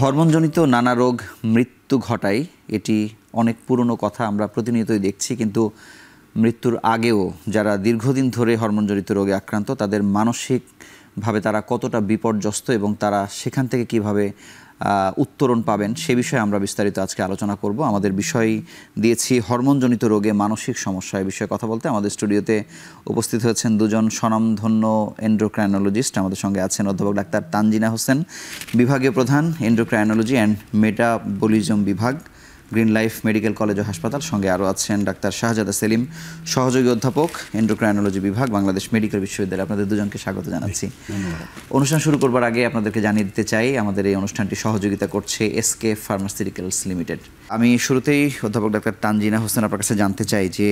হরমোনজনিত নানা রোগ মৃত্যু ঘটায়, এটি অনেক পুরনো কথা, আমরা প্রতিনিয়তই দেখছি। কিন্তু মৃত্যুর আগেও যারা দীর্ঘদিন ধরে হরমোনজনিত রোগে আক্রান্ত, তাদের মানসিকভাবে তারা কতটা বিপর্যস্ত এবং তারা সেখান থেকে কিভাবে উত্তরণ পাবেন সে বিষয়ে আমরা বিস্তারিত আজকে আলোচনা করব। আমাদের বিষয় দিয়েছি হরমোনজনিত রোগে মানসিক সমস্যা। এই বিষয়ে কথা বলতে আমাদের স্টুডিওতে উপস্থিত হয়েছেন দুজন স্বনামধন্য এন্ডোক্রাইনোলজিস্ট। আমাদের সঙ্গে আছেন অধ্যাপক ডাক্তার তানজিনা হোসেন, বিভাগীয় প্রধান এন্ডোক্রাইনোলজি অ্যান্ড মেটাবলিজম বিভাগ, গ্রিন লাইফ মেডিকেল কলেজ ও হাসপাতাল। সঙ্গে আরও আছেন ডাক্তার শাহজাদা সেলিম, সহযোগী অধ্যাপক এন্ডোক্রাইনোলজি বিভাগ, বাংলাদেশ মেডিকেল বিশ্ববিদ্যালয়। আপনাদের দুজনকে স্বাগত জানাচ্ছি। অনুষ্ঠান শুরু করবার আগে আপনাদেরকে জানিয়ে দিতে চাই আমাদের এই অনুষ্ঠানটি সহযোগিতা করছে এসকে ফার্মাসিউটিক্যালস লিমিটেড। আমি শুরুতেই অধ্যাপক ডাক্তার তানজিনা হোসেন আপনার কাছে জানতে চাই যে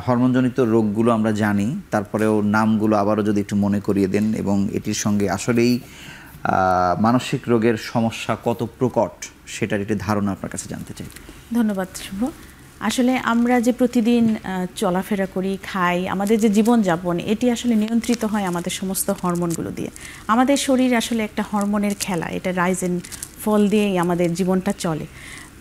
হরমোনজনিত রোগগুলো আমরা জানি, তারপরেও নামগুলো আবারও যদি একটু মনে করিয়ে দেন এবং এটির সঙ্গে আসলেই মানসিক রোগের সমস্যা কত প্রকট সেটার একটি ধারণা আপনার কাছে জানতে চাই। ধন্যবাদ শুভ। আসলে আমরা যে প্রতিদিন চলাফেরা করি, খাই, আমাদের যে জীবনযাপন, এটি আসলে নিয়ন্ত্রিত হয় আমাদের সমস্ত হরমোনগুলো দিয়ে। আমাদের শরীর আসলে একটা হরমোনের খেলা, এটা রাইজ এন্ড ফল দিয়েই আমাদের জীবনটা চলে।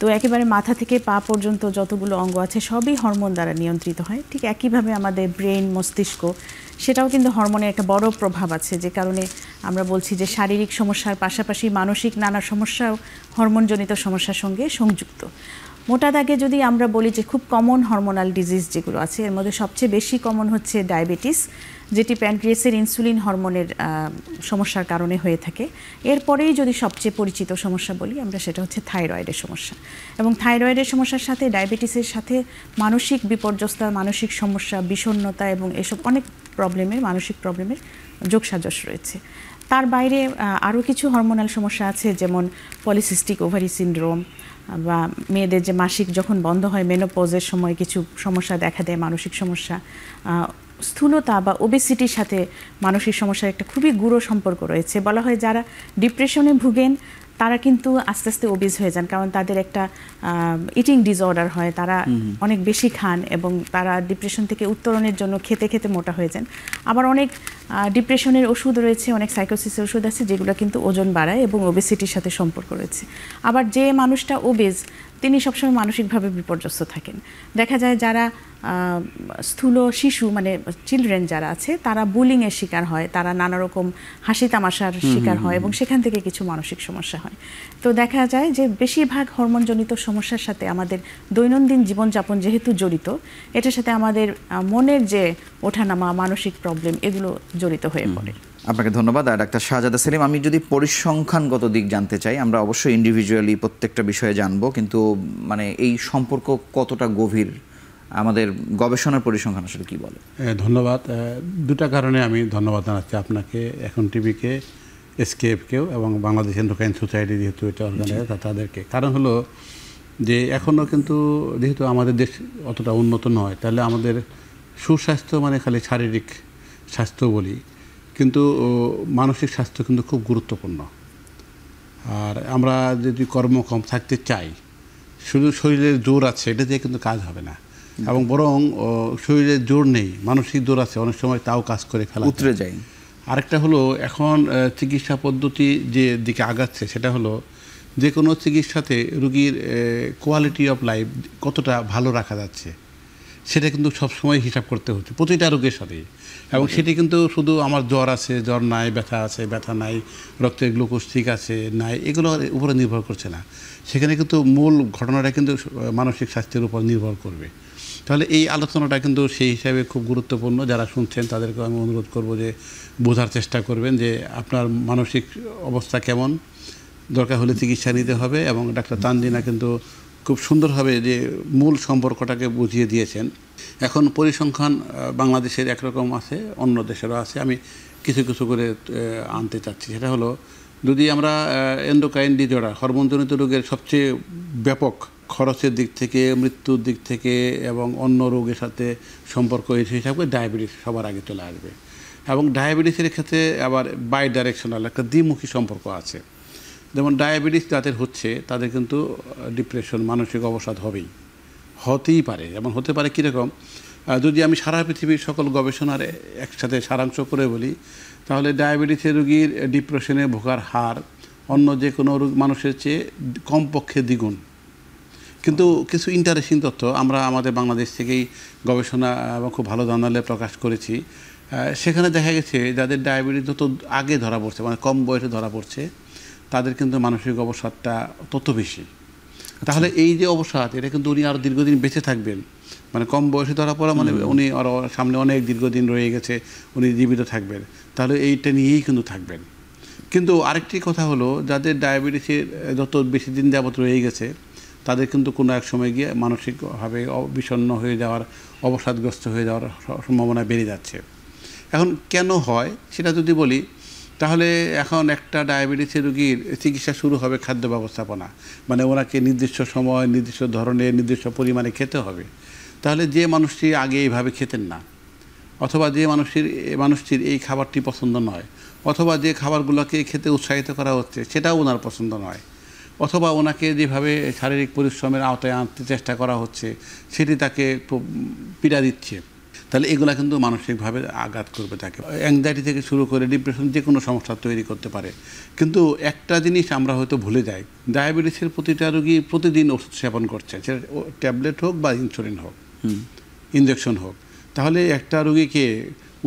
তো একেবারে মাথা থেকে পা পর্যন্ত যতগুলো অঙ্গ আছে সবই হরমোন দ্বারা নিয়ন্ত্রিত হয়। ঠিক একইভাবে আমাদের ব্রেন, মস্তিষ্ক, সেটাও কিন্তু হরমোনের একটা বড় প্রভাব আছে, যে কারণে আমরা বলছি যে শারীরিক সমস্যার পাশাপাশি মানসিক নানা সমস্যাও হরমোনজনিত সমস্যার সঙ্গে সংযুক্ত। মোটা দাগে যদি আমরা বলি যে খুব কমন হরমোনাল ডিজিজ যেগুলো আছে, এর মধ্যে সবচেয়ে বেশি কমন হচ্ছে ডায়াবেটিস, যেটি প্যানক্রিয়াসের ইনসুলিন হরমোনের সমস্যার কারণে হয়ে থাকে। এরপরেই যদি সবচেয়ে পরিচিত সমস্যা বলি আমরা, সেটা হচ্ছে থাইরয়েডের সমস্যা। এবং থাইরয়েডের সমস্যার সাথে ডায়াবেটিসের সাথে মানসিক বিপর্যস্তা, মানসিক সমস্যা, বিষণ্ণতা এবং এসব অনেক মানসিক প্রবলেমের যোগসাজশ রয়েছে। তার বাইরে আরও কিছু হরমোনাল সমস্যা আছে, যেমন পলিসিস্টিক ওভারি সিনড্রোম, বা মেয়েদের যে মাসিক যখন বন্ধ হয়, মেনোপজের সময় কিছু সমস্যা দেখা দেয়, মানসিক সমস্যা। স্থূলতা বা ওবেসিটির সাথে মানসিক সমস্যার একটা খুবই গূঢ় সম্পর্ক রয়েছে। বলা হয় যারা ডিপ্রেশনে ভুগেন তারা কিন্তু আস্তে আস্তে ওবেস হয়ে যান, কারণ তাদের একটা ইটিং ডিসঅর্ডার হয়, তারা অনেক বেশি খান এবং তারা ডিপ্রেশন থেকে উত্তরণের জন্য খেতে খেতে মোটা হয়ে যান। আবার অনেক ডিপ্রেশনের ওষুধ রয়েছে, অনেক সাইকোসিসের ওষুধ আছে যেগুলো কিন্তু ওজন বাড়ায় এবং ওবেসিটির সাথে সম্পর্ক রয়েছে। আবার যে মানুষটা ওবেস তিনি সবসময় মানসিকভাবে বিপর্যস্ত থাকেন। দেখা যায় যারা স্থূল শিশু, মানে চিলড্রেন যারা আছে, তারা বুলিংয়ের শিকার হয়, তারা নানা রকম হাসি তামাশার শিকার হয় এবং সেখান থেকে কিছু মানসিক সমস্যা হয়। তো দেখা যায় যে বেশিরভাগ হরমোনজনিত সমস্যার সাথে আমাদের দৈনন্দিন জীবনযাপন যেহেতু জড়িত, এটার সাথে আমাদের মনের যে ওঠানামা, মানসিক প্রবলেম, এগুলো জড়িত হয়ে পড়ে। আপনাকে ধন্যবাদ। আর ডাক্তার শাহজাদা সেলিম, আমি যদি পরিসংখ্যানগত দিক জানতে চাই, আমরা অবশ্যই ইন্ডিভিজুয়ালি প্রত্যেকটা বিষয়ে জানবো, কিন্তু মানে এই সম্পর্ক কতটা গভীর, আমাদের গবেষণার পরিসংখ্যান আসলে কি বলে? ধন্যবাদ। দুটা কারণে আমি ধন্যবাদ জানাচ্ছি আপনাকে, এখন টিভিকে, এসকেএফকেও এবং বাংলাদেশ এন্ডোক্রাইন সোসাইটি যেহেতু এটা অর্গানাইজ তাদেরকে। কারণ হলো যে এখনও কিন্তু যেহেতু আমাদের দেশ অতটা উন্নত নয়, তাহলে আমাদের সুস্বাস্থ্য মানে খালি শারীরিক স্বাস্থ্য বলি, কিন্তু মানসিক স্বাস্থ্য কিন্তু খুব গুরুত্বপূর্ণ। আর আমরা যদি কর্মক্ষম থাকতে চাই, শুধু শরীরের জোর আছে এটা দিয়ে কিন্তু কাজ হবে না, এবং বরং শরীরের জোর নেই, মানসিক জোর আছে, অনেক সময় তাও কাজ করে ফেলা উতরে যায়। আরেকটা হলো এখন চিকিৎসা পদ্ধতি যে দিকে আগাচ্ছে, সেটা হলো যে কোনো চিকিৎসাতে রুগীর কোয়ালিটি অফ লাইফ কতটা ভালো রাখা যাচ্ছে সেটা কিন্তু সবসময় হিসাব করতে হচ্ছে প্রতিটা রোগের সাথেই। এবং সেটি কিন্তু শুধু আমার জ্বর আছে, জ্বর নাই, ব্যথা আছে, ব্যথা নাই, রক্তের গ্লুকোজ ঠিক আছে নাই, এগুলোর উপরে নির্ভর করছে না। সেখানে কিন্তু মূল ঘটনাটা কিন্তু মানসিক স্বাস্থ্যের উপর নির্ভর করবে। তাহলে এই আলোচনাটা কিন্তু সেই হিসাবে খুব গুরুত্বপূর্ণ। যারা শুনছেন তাদেরকে আমি অনুরোধ করব যে বোঝার চেষ্টা করবেন যে আপনার মানসিক অবস্থা কেমন, দরকার হলে চিকিৎসা নিতে হবে। এবং ডাক্তার তানজিনা কিন্তু খুব সুন্দরভাবে যে মূল সম্পর্কটাকে বুঝিয়ে দিয়েছেন। এখন পরিসংখ্যান বাংলাদেশের একরকম আছে, অন্য দেশেরও আছে, আমি কিছু কিছু করে আনতে চাচ্ছি। সেটা হলো যদি আমরা এন্ডোক্রাইন ডিসঅর্ডার, হরমোনজনিত রোগের সবচেয়ে ব্যাপক খরচের দিক থেকে, মৃত্যুর দিক থেকে এবং অন্য রোগের সাথে সম্পর্ক হিসাবে ডায়াবেটিস সবার আগে চলে আসবে। এবং ডায়াবেটিসের ক্ষেত্রে আবার বাই ডাইরেকশনাল একটা দ্বিমুখী সম্পর্ক আছে। যেমন ডায়াবেটিস যাদের হচ্ছে তাদের কিন্তু ডিপ্রেশন, মানসিক অবসাদ হতেই পারে। যেমন হতে পারে কীরকম, যদি আমি সারা পৃথিবীর সকল গবেষণার একসাথে সারাংশ করে বলি, তাহলে ডায়াবেটিসের রোগীর ডিপ্রেশনে ভোগার হার অন্য যে কোনো মানুষের চেয়ে কমপক্ষে দ্বিগুণ। কিন্তু কিছু ইন্টারেস্টিং তথ্য আমরা আমাদের বাংলাদেশ থেকেই গবেষণা এবং খুব ভালো জার্নালে প্রকাশ করেছি। সেখানে দেখা গেছে যাদের ডায়াবেটিস যত আগে ধরা পড়ছে, মানে কম বয়সে ধরা পড়ছে, তাদের কিন্তু মানসিক অবসাদটা তত বেশি। তাহলে এই যে অবসাদ, এটা কিন্তু উনি আরও দীর্ঘদিন বেঁচে থাকবেন। মানে কম বয়সে ধরা পড়া মানে উনি আরও সামনে অনেক দীর্ঘদিন রয়ে গেছে, উনি জীবিত থাকবেন, তাহলে এইটা নিয়েই কিন্তু থাকবেন। কিন্তু আরেকটি কথা হলো, যাদের ডায়াবেটিসের যত বেশি দিন যাবত রয়ে গেছে, তাদের কিন্তু কোনো এক সময় গিয়ে মানসিকভাবে বিষণ্ণ হয়ে যাওয়ার, অবসাদগ্রস্ত হয়ে যাওয়ার সম্ভাবনা বেড়ে যাচ্ছে। এখন কেন হয় সেটা যদি বলি, তাহলে এখন একটা ডায়াবেটিসের রোগীর চিকিৎসা শুরু হবে খাদ্য ব্যবস্থাপনা, মানে ওনাকে নির্দিষ্ট সময়, নির্দিষ্ট ধরনের, নির্দিষ্ট পরিমাণে খেতে হবে। তাহলে যে মানুষটি আগে এইভাবে খেতেন না, অথবা যে মানুষটির এই খাবারটি পছন্দ নয়, অথবা যে খাবারগুলোকে খেতে উৎসাহিত করা হচ্ছে সেটাও ওনার পছন্দ নয়, অথবা ওনাকে যেভাবে শারীরিক পরিশ্রমের আওতায় আনতে চেষ্টা করা হচ্ছে সেটি তাকে পীড়া দিচ্ছে, তাহলে এগুলা কিন্তু মানসিকভাবে আঘাত করবে তাকে। অ্যাংজাইটি থেকে শুরু করে ডিপ্রেশন যে কোনো সমস্যা তৈরি করতে পারে। কিন্তু একটা জিনিস আমরা হয়তো ভুলে যাই, ডায়াবেটিসের প্রতিটা রোগী প্রতিদিন ওষুধ সেবন করছে, সেটা ট্যাবলেট হোক বা ইনসুলিন হোক, ইনজেকশন হোক। তাহলে একটা রোগীকে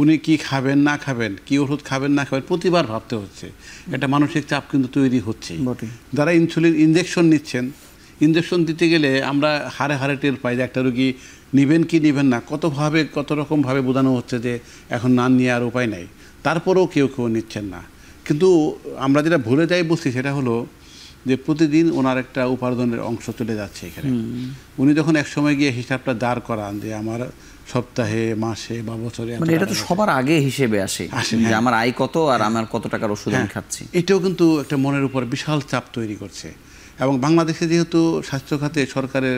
উনি কি খাবেন না খাবেন, কি ওষুধ খাবেন না খাবেন প্রতিবার ভাবতে হচ্ছে, একটা মানসিক চাপ কিন্তু তৈরি হচ্ছে। যারা ইনসুলিন ইনজেকশন নিচ্ছেন, ইনজেকশন দিতে গেলে আমরা হারে হারে টের পাই যে একটা রোগী নেবেন কি নেবেন না, কত রকমভাবে বোঝানো হচ্ছে যে এখন না নিয়ে আর উপায় নাই, তারপরেও কেউ নিচ্ছেন না। কিন্তু আমরা যেটা ভুলে যাই বুঝছি সেটা হলো যে প্রতিদিন ওনার একটা উপার্জনের অংশ চলে যাচ্ছে এখানে। উনি যখন এক সময় গিয়ে হিসাবটা দাঁড় করান যে আমার সপ্তাহে, মাসে বা বছরে, মানে এটা তো সবার আগে হিসেবে আসে যে আমার আয় কত আর আমার কত টাকার ওষুধ আমি খাচ্ছি। এটাও কিন্তু একটা মনের উপর বিশাল চাপ তৈরি করছে। এবং বাংলাদেশে যেহেতু স্বাস্থ্য খাতে সরকারের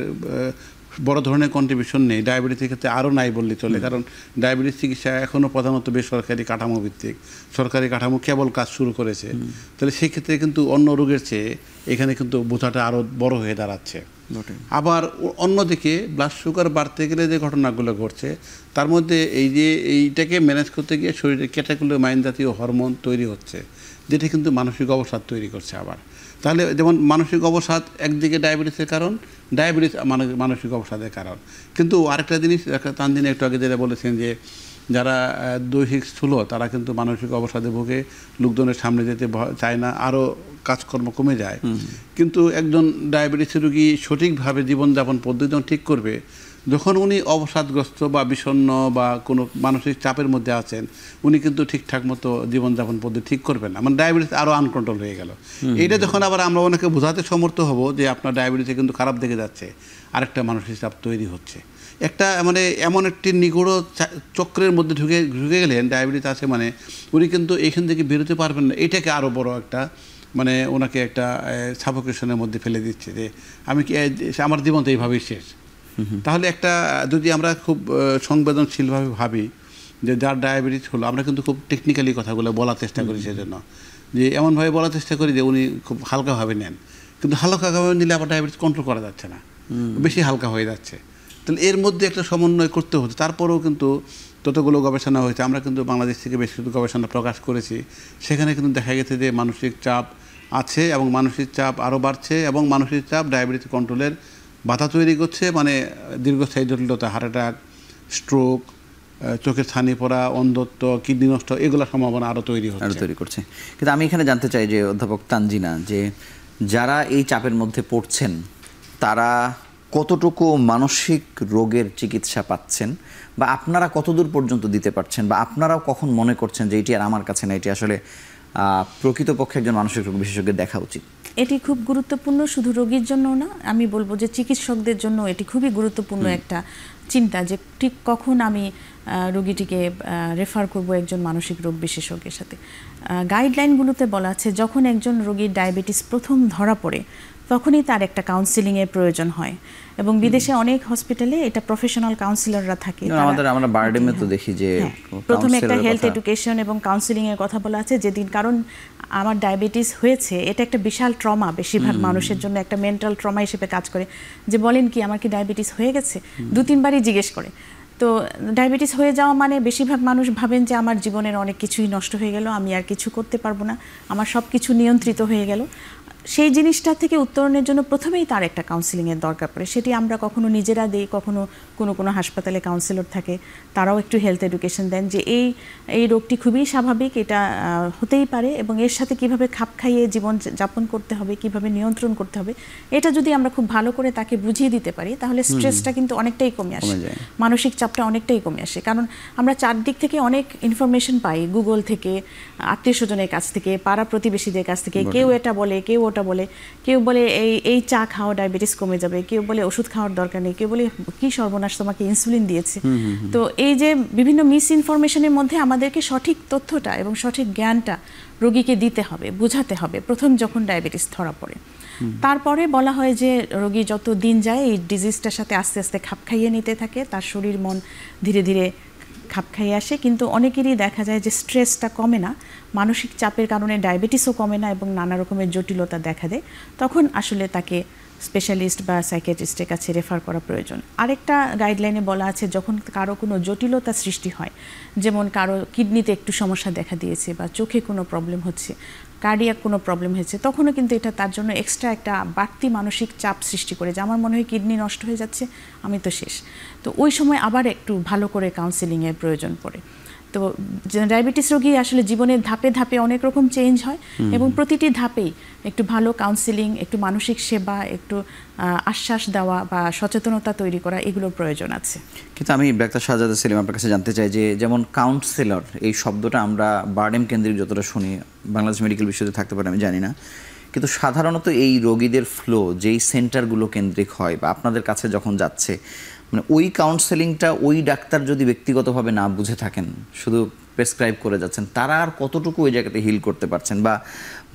বড় ধরনের কন্ট্রিবিউশন নেই, ডায়াবেটিসের ক্ষেত্রে আরও নাই বললে চলে, কারণ ডায়াবেটিস চিকিৎসা এখনও প্রধানত বেসরকারি কাঠামো ভিত্তিক, সরকারি কাঠামো কেবল কাজ শুরু করেছে। তাহলে সেই ক্ষেত্রে কিন্তু অন্য রোগের চেয়ে এখানে কিন্তু বোঝাটা আরও বড় হয়ে দাঁড়াচ্ছে। আবার অন্যদিকে ব্লাড সুগার বাড়তে গেলে যে ঘটনাগুলো ঘটছে, তার মধ্যে এইটাকে ম্যানেজ করতে গিয়ে শরীরে ক্যাটাকুলোমাইন জাতীয় হরমোন তৈরি হচ্ছে, যেটা কিন্তু মানসিক অবসাদ তৈরি করছে। আবার তাহলে যেমন মানসিক অবসাদ একদিকে ডায়াবেটিসের কারণ, ডায়াবেটিস মানসিক অবসাদের কারণ। কিন্তু আরেকটা জিনিস তানজিন একটু আগে যেটা বলেছেন যে যারা দৈহিক স্থূল তারা কিন্তু মানসিক অবসাদে ভোগে, লোকজনের সামনে যেতে চায় না, আরও কাজকর্ম কমে যায়। কিন্তু একজন ডায়াবেটিসের রোগী সঠিকভাবে জীবনযাপন পদ্ধতি যখন ঠিক করবে, যখন উনি অবসাদগ্রস্ত বা বিষণ্ণ বা কোনো মানসিক চাপের মধ্যে আছেন, উনি কিন্তু ঠিকঠাক মতো জীবনযাপন পদ্ধতি ঠিক করবেন না, মানে ডায়াবেটিস আরও আনকন্ট্রোল হয়ে গেল। এইটা যখন আবার আমরা অনেকে বোঝাতে সমর্থ হব যে আপনার ডায়াবেটিসে কিন্তু খারাপ দিকে যাচ্ছে, আরেকটা মানসিক চাপ তৈরি হচ্ছে। একটা মানে এমন একটি নিগূঢ় চক্রের মধ্যে ঢুকে গেলেন, ডায়াবেটিস আছে মানে উনি কিন্তু এখান থেকে বেরোতে পারবেন না। এটাকে আরও বড় একটা মানে ওনাকে একটা সাফোকেশনের মধ্যে ফেলে দিচ্ছে যে আমি কি আমার জীবন তো এইভাবেই শেষ। তাহলে একটা যদি আমরা খুব সংবেদনশীলভাবে ভাবি যে যার ডায়াবেটিস হলো, আমরা কিন্তু খুব টেকনিক্যালি কথাগুলো বলার চেষ্টা করি, সেজন্য যে এমনভাবে বলার চেষ্টা করি যে উনি খুব হালকাভাবে নেন, কিন্তু হালকাভাবে নিলে আবার ডায়াবেটিস কন্ট্রোল করা যাচ্ছে না, বেশি হালকা হয়ে যাচ্ছে। তাহলে এর মধ্যে একটা সমন্বয় করতে হতো। তারপরেও কিন্তু ততগুলো গবেষণা হয়েছে, আমরা কিন্তু বাংলাদেশ থেকে বেশ কিছু গবেষণা প্রকাশ করেছি, সেখানে কিন্তু দেখা গেছে যে মানসিক চাপ আছে এবং মানসিক চাপ আরও বাড়ছে, এবং মানসিক চাপ ডায়াবেটিস কন্ট্রোলের বাধা তৈরি করছে, মানে দীর্ঘস্থায়ী জটিলতা, হার্ট অ্যাটাক, স্ট্রোক, চোখের ছানি পড়া, অন্ধত্ব, কিডনি নষ্ট, এগুলোর সম্ভাবনা আরও তৈরি করছে। কিন্তু আমি এখানে জানতে চাই যে অধ্যাপক তানজিনা, যে যারা এই চাপের মধ্যে পড়ছেন তারা কতটুকু মানসিক রোগের চিকিৎসা পাচ্ছেন, বা আপনারা কতদূর পর্যন্ত দিতে পারছেন, বা আপনারাও কখন মনে করছেন যে এটি আর আমার কাছে না, এটি আসলে প্রকৃতপক্ষে একজন মানসিক রোগ বিশেষজ্ঞের দেখা উচিত? এটি খুব গুরুত্বপূর্ণ, শুধু রোগীর জন্য না, আমি বলবো যে চিকিৎসকদের জন্য এটি খুবই গুরুত্বপূর্ণ একটা চিন্তা, যে ঠিক কখন আমি রোগীটিকে রেফার করব একজন মানসিক রোগ বিশেষজ্ঞের সাথে। গাইডলাইনগুলোতে বলা আছে যখন একজন রোগীর ডায়াবেটিস প্রথম ধরা পড়ে তখনই তার একটা কাউন্সিলিংয়ের প্রয়োজন হয়, এবং বিদেশে অনেক হসপিটালে এটা প্রফেশনাল কাউন্সিলররা থাকে। আমরা বারডেমে তো দেখি যে প্রথমে একটা হেলথ এডুকেশন এবং কাউন্সিলিংয়ের কথা বলা আছে, যেদিন কারণ আমার ডায়াবেটিস হয়েছে এটা একটা বিশাল ট্রমা, বেশিরভাগ মানুষের জন্য একটা মেন্টাল ট্রমা হিসেবে কাজ করে, যে বলেন কি আমার কি ডায়াবেটিস হয়ে গেছে, 2-3 বারই জিজ্ঞেস করে। তো ডায়াবেটিস হয়ে যাওয়া মানে বেশিরভাগ মানুষ ভাবেন যে আমার জীবনের অনেক কিছুই নষ্ট হয়ে গেল, আমি আর কিছু করতে পারবো না, আমার সব কিছু নিয়ন্ত্রিত হয়ে গেল। সেই জিনিসটা থেকে উত্তরণের জন্য প্রথমেই তার একটা কাউন্সিলিংয়ের দরকার পড়ে। সেটি আমরা কখনো নিজেরা দিই, কখনো কোনো হাসপাতালে কাউন্সিলর থাকে, তারাও একটু হেলথ এডুকেশন দেন যে এই রোগটি খুবই স্বাভাবিক, এটা হতেই পারে, এবং এর সাথে কিভাবে খাপ খাইয়ে জীবন যাপন করতে হবে, কিভাবে নিয়ন্ত্রণ করতে হবে, এটা যদি আমরা খুব ভালো করে তাকে বুঝিয়ে দিতে পারি তাহলে স্ট্রেসটা কিন্তু অনেকটাই কমে আসে, মানসিক চাপটা অনেকটাই কমে আসে। কারণ আমরা চারদিক থেকে অনেক ইনফরমেশন পাই, গুগল থেকে, আত্মীয় স্বজনের কাছ থেকে, পাড়া প্রতিবেশীদের কাছ থেকে, কেউ এটা বলে, কেউ ওটা বলে, কেউ বলে এই চা খাও ডায়াবেটিস কমে যাবে, কেউ বলে ওষুধ খাওয়ার দরকার নেই, কেউ বলে কি সর্বনাশ তোমাকে ইনসুলিন দিয়েছে। তো এই যে বিভিন্ন মিস ইনফরমেশনের মধ্যে আমাদেরকে সঠিক তথ্যটা এবং সঠিক জ্ঞানটা রোগীকে দিতে হবে, বোঝাতে হবে প্রথম যখন ডায়াবেটিস ধরা পড়ে। তারপরে বলা হয় যে রোগী যত দিন যায় এই ডিজিজটার সাথে আস্তে আস্তে খাপ খাইয়ে নিতে থাকে, তার শরীর মন ধীরে ধীরে খাপ খাইয়ে আসে। কিন্তু অনেকেরই দেখা যায় যে স্ট্রেসটা কমে না, মানসিক চাপের কারণে ডায়াবেটিসও কমে না এবং নানা রকমের জটিলতা দেখা দেয়, তখন আসলে তাকে স্পেশালিস্ট বা সাইকিয়াট্রিস্টের কাছে রেফার করা প্রয়োজন। আরেকটা গাইডলাইনে বলা আছে যখন কারো কোনো জটিলতা সৃষ্টি হয়, যেমন কারো কিডনিতে একটু সমস্যা দেখা দিয়েছে বা চোখে কোনো প্রবলেম হচ্ছে, কার্ডিয়াক কোনো প্রবলেম হয়েছে, তখনও কিন্তু এটা তার জন্য এক্সট্রা একটা বাড়তি মানসিক চাপ সৃষ্টি করে যে আমার মনে হয় কিডনি নষ্ট হয়ে যাচ্ছে, আমি তো শেষ। তো ওই সময় আবার একটু ভালো করে কাউন্সিলিংয়ের প্রয়োজন পড়ে। তো ডায়াবেটিস রোগী আসলে জীবনের ধাপে ধাপে অনেক রকম চেঞ্জ হয় এবং প্রতিটি ধাপেই একটু ভালো কাউন্সিলিং, একটু মানসিক সেবা, একটু আশ্বাস দেওয়া বা সচেতনতা তৈরি করা, এগুলোর প্রয়োজন আছে। কিন্তু আমি ডাক্তার শাহজাদা সেলিম আপনার কাছে জানতে চাই যে যেমন কাউন্সিলর এই শব্দটা আমরা বারডেম কেন্দ্রিক যতটা শুনি, বাংলাদেশ মেডিকেল বিশ্ববিদ্যালয়ে থাকতে পারে আমি জানি না, কিন্তু সাধারণত এই রোগীদের ফ্লো যেই সেন্টারগুলো কেন্দ্রিক হয় বা আপনাদের কাছে যখন যাচ্ছে, মানে ওই কাউন্সেলিংটা ওই ডাক্তার যদি ব্যক্তিগতভাবে না বুঝে থাকেন, শুধু প্রেসক্রাইব করে যাচ্ছেন, তারা আর কতটুকু ওই জায়গাতে হিল করতে পারছেন বা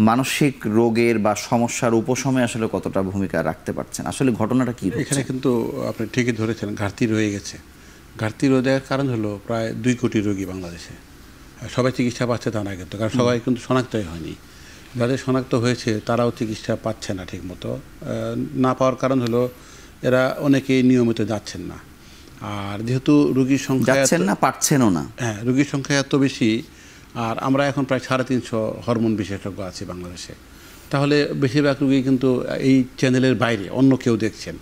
মানসিক রোগের বা সমস্যার উপশমে আসলে কতটা ভূমিকা রাখতে পারছেন? আসলে ঘটনাটা কি? এখানে কিন্তু আপনি ঠিকই ধরেছেন, ঘাটতি রয়ে গেছে। ঘাটতি রয়ে যাওয়ার কারণ হলো প্রায় 2 কোটি রোগী বাংলাদেশে। সবাই চিকিৎসা পাচ্ছে তা না কিন্তু, কারণ সবাই কিন্তু শনাক্তই হয়নি। যাদের শনাক্ত হয়েছে তারাও চিকিৎসা পাচ্ছে না ঠিকমতো। না পাওয়ার কারণ হলো এরা অনেকেই নিয়মিত যাচ্ছেন না। আর যেহেতু রোগীর সংখ্যা যাচ্ছেন না, পারছেনও না। হ্যাঁ, রোগীর সংখ্যা এত বেশি, আর আমরা এখন প্রায় 350 হরমোন বিশেষজ্ঞ আছি বাংলাদেশে। তাহলে বেশিরভাগ রোগী কিন্তু এই চ্যানেলের বাইরে অন্য কেউ দেখছেন,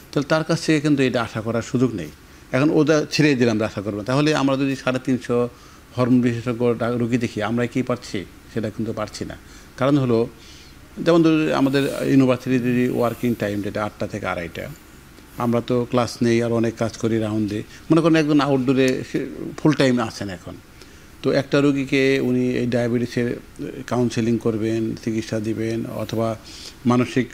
তাহলে তার কাছ থেকে কিন্তু এটা আশা করার সুযোগ নেই। এখন ওটা ছেড়ে দিলে আমরা আশা করবো, তাহলে আমরা যদি 350 হরমোন বিশেষজ্ঞ রোগী দেখি, আমরা কি পারছি? সেটা কিন্তু পারছি না। কারণ হলো যেমন আমাদের ইউনিভার্সিটির ওয়ার্কিং টাইম যেটা 8টা থেকে 2:30, আমরা তো ক্লাস নেই আর অনেক কাজ করি রাউন্ডে। মনে করেন একজন আউটডোরে ফুল টাইম আছেন এখন, তো একটা রোগীকে উনি এই ডায়াবেটিসের কাউন্সেলিং করবেন, চিকিৎসা দিবেন, অথবা মানসিক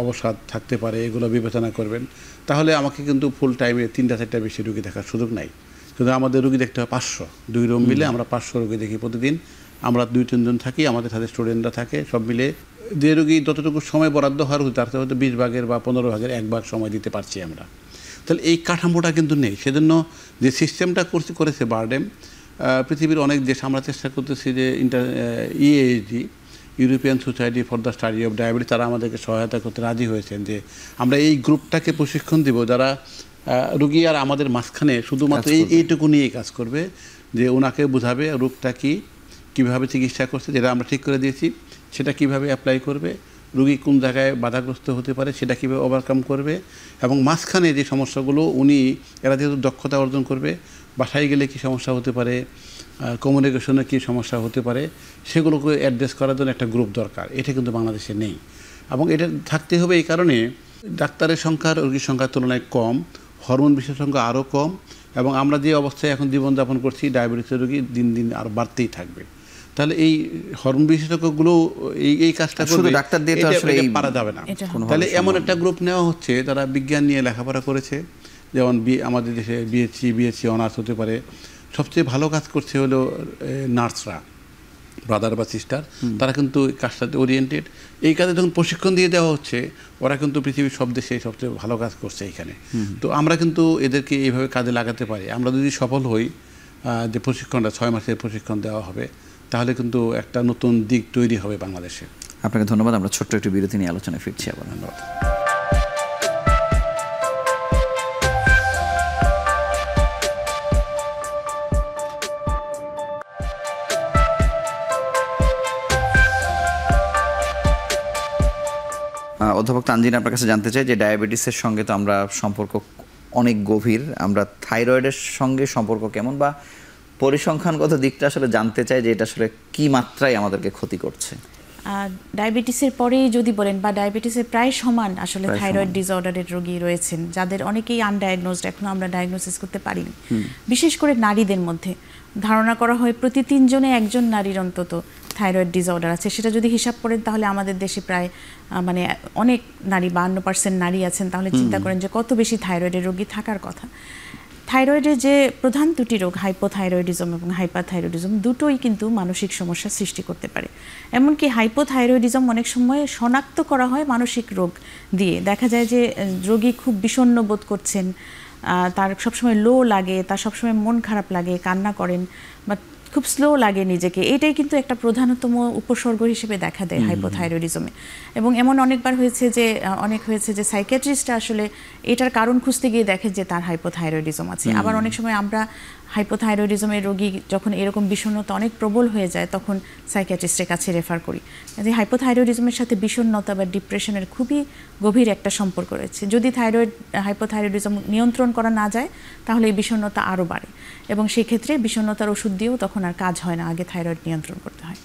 অবসাদ থাকতে পারে এগুলো বিবেচনা করবেন, তাহলে আমাকে কিন্তু ফুল টাইমে 3টা-4টা বেশি রোগী দেখার সুযোগ নাই। কিন্তু আমাদের রোগী দেখতে হয় 500, 2 রুম মিলে আমরা 500 রোগী দেখি প্রতিদিন। আমরা 2-3 জন থাকি, আমাদের সাথে স্টুডেন্টরা থাকে, সব মিলে যে রোগী যতটুকু সময় বরাদ্দ হওয়ার তার হয়তো 20 ভাগের বা 15 ভাগের 1 ভাগ সময় দিতে পারছি আমরা। তাহলে এই কাঠামোটা কিন্তু নেই। সেজন্য যে সিস্টেমটা করেছে বারডেম, পৃথিবীর অনেক দেশ, আমরা চেষ্টা করতেছি যে EAHD, European Society for the Study of Diabetes, তারা আমাদেরকে সহায়তা করতে রাজি হয়েছেন যে আমরা এই গ্রুপটাকে প্রশিক্ষণ দিব যারা রোগী আর আমাদের মাঝখানে শুধুমাত্র এইটুকু নিয়েই কাজ করবে, যে ওনাকে বোঝাবে রোগটা কী, কীভাবে চিকিৎসা করছে, যেটা আমরা ঠিক করে দিয়েছি সেটা কিভাবে অ্যাপ্লাই করবে, রোগী কোন জায়গায় বাধাগ্রস্ত হতে পারে সেটা কীভাবে ওভারকাম করবে, এবং মাঝখানে যে সমস্যাগুলো এরা যেহেতু দক্ষতা অর্জন করবে, বাসায় গেলে কী সমস্যা হতে পারে, কমিউনিকেশনে কী সমস্যা হতে পারে, সেগুলোকে অ্যাড্রেস করার জন্য একটা গ্রুপ দরকার। এটা কিন্তু বাংলাদেশে নেই, এবং এটা থাকতে হবে এই কারণে ডাক্তারের সংখ্যা রোগীর সংখ্যার তুলনায় কম, হরমোন বিশেষজ্ঞ আরও কম, এবং আমরা যে অবস্থায় এখন জীবনযাপন করছি ডায়াবেটিসের রোগী দিন দিন আরও বাড়তেই থাকবে। তাহলে এই হরমোন বিশেষজ্ঞগুলো এই কাজটা করবে, ডাক্তার দিয়ে তো আসলে পারা যাবে না। তাহলে এমন একটা গ্রুপ নেওয়া হচ্ছে যারা বিজ্ঞান নিয়ে লেখাপড়া করেছে, যেমন আমাদের দেশে বিএসসি অনার্স হতে পারে। সবচেয়ে ভালো কাজ করছে হলো নার্সরা, ব্রাদার বা সিস্টার, তারা কিন্তু কাজটাতে ওরিয়েন্টেড। এই কাজে যখন প্রশিক্ষণ দিয়ে দেওয়া হচ্ছে, ওরা কিন্তু পৃথিবীর সব দেশে সবচেয়ে ভালো কাজ করছে এখানে। তো আমরা কিন্তু এদেরকে এইভাবে কাজে লাগাতে পারি। আমরা যদি সফল হই, যে প্রশিক্ষণটা 6 মাসের প্রশিক্ষণ দেওয়া হবে, তাহলে কিন্তু একটা নতুন দিক তৈরি হবে বাংলাদেশে। আপনাকে ধন্যবাদ। আমরা ছোট্ট একটু বিরতি নিয়ে আলোচনায় ফিরছি আবার। ধন্যবাদ। অধ্যাপক তানজিন আপনার কাছে জানতে চাই যে ডায়াবেটিসের সঙ্গে তো আমরা সম্পর্ক অনেক গভীর, আমরা থাইরয়েডের সঙ্গে সম্পর্ক কেমন বা পরিসংখ্যানগত দিকটা আসলে জানতে চাই যে এটা আসলে কি মাত্রায় আমাদেরকে ক্ষতি করছে। ডায়াবেটিসের পরেই যদি বলেন বা ডায়াবেটিসের প্রায় সমান আসলে থাইরয়েড ডিসঅর্ডারের রোগী রয়েছেন যাদের অনেকেই আনডায়াগনোজড, এখনো আমরা ডায়াগনোসিস করতে পারিনি। বিশেষ করে নারীদের মধ্যে ধারণা করা হয় প্রতি 3 জনে 1 জন নারীর অন্তত থাইরয়েড ডিসঅর্ডার আছে। সেটা যদি হিসাব করেন তাহলে আমাদের দেশে প্রায় মানে অনেক নারী, 52% নারী আছেন, তাহলে চিন্তা করেন যে কত বেশি থাইরয়েডের রোগী থাকার কথা। থাইরয়েডের যে প্রধান দুটি রোগ হাইপোথাইরয়েডিজম এবং হাইপারথাইরয়েডিজম দুটোই কিন্তু মানসিক সমস্যা সৃষ্টি করতে পারে। এমনকি হাইপোথাইরয়েডিজম অনেক সময় শনাক্ত করা হয় মানসিক রোগ দিয়ে। দেখা যায় যে রোগী খুব বিষণ্ণ বোধ করছেন, তার সবসময় লো লাগে, তার সবসময় মন খারাপ লাগে, কান্না করেন বা খুব স্লো লাগে নিজেকে, এটাই কিন্তু একটা প্রধানতম উপসর্গ হিসেবে দেখা দেয় হাইপোথাইরয়েডিজমে। এবং এমন অনেকবার হয়েছে যে সাইকিয়াট্রিস্টরা আসলে এটার কারণ খুঁজতে গিয়ে দেখে যে তার হাইপোথাইরয়েডিজম আছে। আবার অনেক সময় আমরা হাইপোথাইরয়েডিজমের রোগী যখন এরকম বিষণ্ণতা অনেক প্রবল হয়ে যায় তখন সাইকিয়াট্রিস্টের কাছে রেফার করি। যে হাইপোথাইরয়েডিজমের সাথে বিষণ্ণতা বা ডিপ্রেশনের খুবই গভীর একটা সম্পর্ক রয়েছে। যদি হাইপোথাইরয়েডিজম নিয়ন্ত্রণ করা না যায় তাহলে এই বিষণ্ণতা আরও বাড়ে এবং সেই ক্ষেত্রে বিষণ্ণতার ওষুধ দিয়েও তখন আর কাজ হয় না, আগে থাইরয়েড নিয়ন্ত্রণ করতে হয়।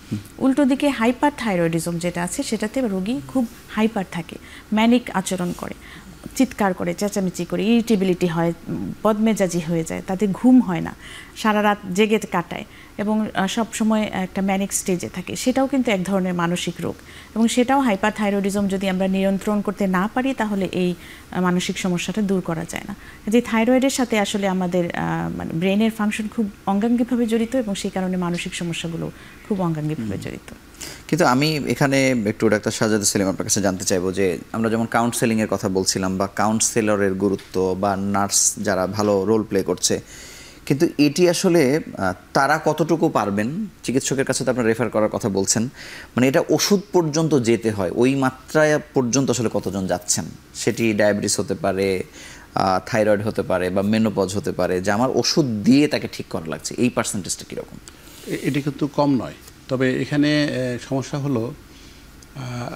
উল্টো দিকে হাইপারথাইরয়েডিজম যেটা আছে সেটাতে রোগী খুব হাইপার থাকে, ম্যানিক আচরণ করে, চিৎকার করে, চেঁচামেচি করে, ইরিটেবিলিটি হয়, বদমেজাজি হয়ে যায়, তাদের ঘুম হয় না, সারা রাত জেগে কাটায় এবং সব সময় একটা ম্যানিক স্টেজে থাকে। সেটাও কিন্তু এক ধরনের মানসিক রোগ এবং সেটাও হাইপারথাইরয়েডিজম যদি আমরা নিয়ন্ত্রণ করতে না পারি তাহলে এই মানসিক সমস্যাটা দূর করা যায় না। যে থাইরয়েডের সাথে আসলে আমাদের মানে ব্রেনের ফাংশন খুব অঙ্গাঙ্গিভাবে জড়িত এবং সেই কারণে মানসিক সমস্যাগুলো খুব অঙ্গাঙ্গিভাবে জড়িত। কিন্তু আমি এখানে একটু ডাক্তার শাহজাদা সেলিম আপনার কাছে জানতে চাইবো যে আমরা যেমন কাউন্সেলিংয়ের কথা বলছিলাম বা কাউন্সেলরের গুরুত্ব বা নার্স যারা ভালো রোল প্লে করছে, কিন্তু এটি আসলে তারা কতটুকু পারবেন, চিকিৎসকের কাছে তো আপনার রেফার করার কথা বলছেন, মানে এটা ওষুধ পর্যন্ত যেতে হয়, ওই মাত্রায় পর্যন্ত আসলে কতজন যাচ্ছেন? সেটি ডায়াবেটিস হতে পারে, থাইরয়েড হতে পারে বা মেনোপজ হতে পারে, যে আমার ওষুধ দিয়ে তাকে ঠিক করা লাগছে, এই পার্সেন্টেজটা কীরকম? এটি কিন্তু কম নয়। তবে এখানে সমস্যা হলো,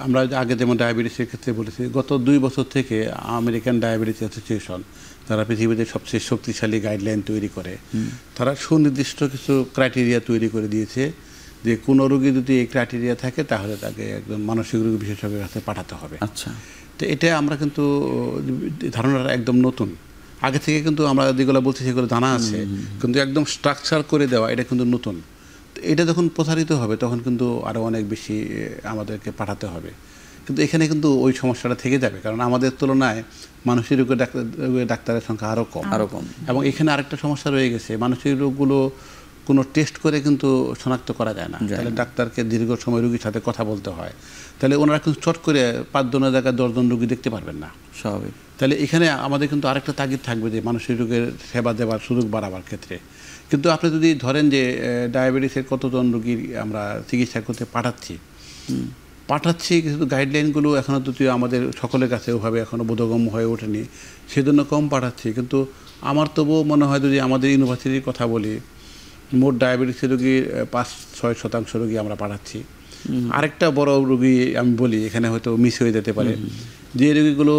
আমরা আগে যেমন ডায়াবেটিসের ক্ষেত্রে বলেছি, গত 2 বছর থেকে আমেরিকান ডায়াবেটিস অ্যাসোসিয়েশন, তারা পৃথিবীতে সবচেয়ে শক্তিশালী গাইডলাইন তৈরি করে, তারা সুনির্দিষ্ট কিছু ক্রাইটেরিয়া তৈরি করে দিয়েছে যে কোনো রোগী যদি এই ক্রাইটেরিয়া থাকে তাহলে তাকে একজন মানসিক রোগী বিশেষজ্ঞের কাছে পাঠাতে হবে। আচ্ছা, তো এটা আমরা কিন্তু ধারণাটা একদম নতুন, আগে থেকে কিন্তু আমরা যেগুলো বলছি সেগুলো জানা আছে, কিন্তু একদম স্ট্রাকচার করে দেওয়া এটা কিন্তু নতুন। এটা যখন প্রসারিত হবে তখন কিন্তু আরও অনেক বেশি আমাদেরকে পাঠাতে হবে। কিন্তু এখানে কিন্তু ওই সমস্যাটা থেকে যাবে, কারণ আমাদের তুলনায় মানসিক রোগের ডাক্তারের সংখ্যা আরও কম। এবং এখানে আরেকটা সমস্যা রয়ে গেছে, মানসিক রোগগুলো কোনো টেস্ট করে কিন্তু শনাক্ত করা যায় না। তাহলে ডাক্তারকে দীর্ঘ সময় রোগীর সাথে কথা বলতে হয়, তাহলে ওনারা কিন্তু চট করে 5 জনের জায়গায় 10 জন রোগী দেখতে পারবেন না, স্বাভাবিক। তাহলে এখানে আমাদের কিন্তু আরেকটা তাগিদ থাকবে যে মানসিক রোগের সেবা দেওয়ার সুযোগ বাড়াবার ক্ষেত্রে। কিন্তু আপনি যদি ধরেন যে ডায়াবেটিসের কতজন রোগীর আমরা চিকিৎসা করতে পাঠাচ্ছি, কিন্তু গাইডলাইনগুলো এখনও যদিও আমাদের সকলের কাছে ওভাবে এখনও বোধগম্য হয়ে ওঠেনি, সেজন্য কম পাঠাচ্ছি। কিন্তু আমার তবুও মনে হয় যদি আমাদের ইউনিভার্সিটির কথা বলি, মোট ডায়াবেটিসের রোগীর 5-6% রোগী আমরা পাঠাচ্ছি। আরেকটা বড় রোগী আমি বলি, এখানে হয়তো মিস হয়ে যেতে পারে, যে রোগীগুলো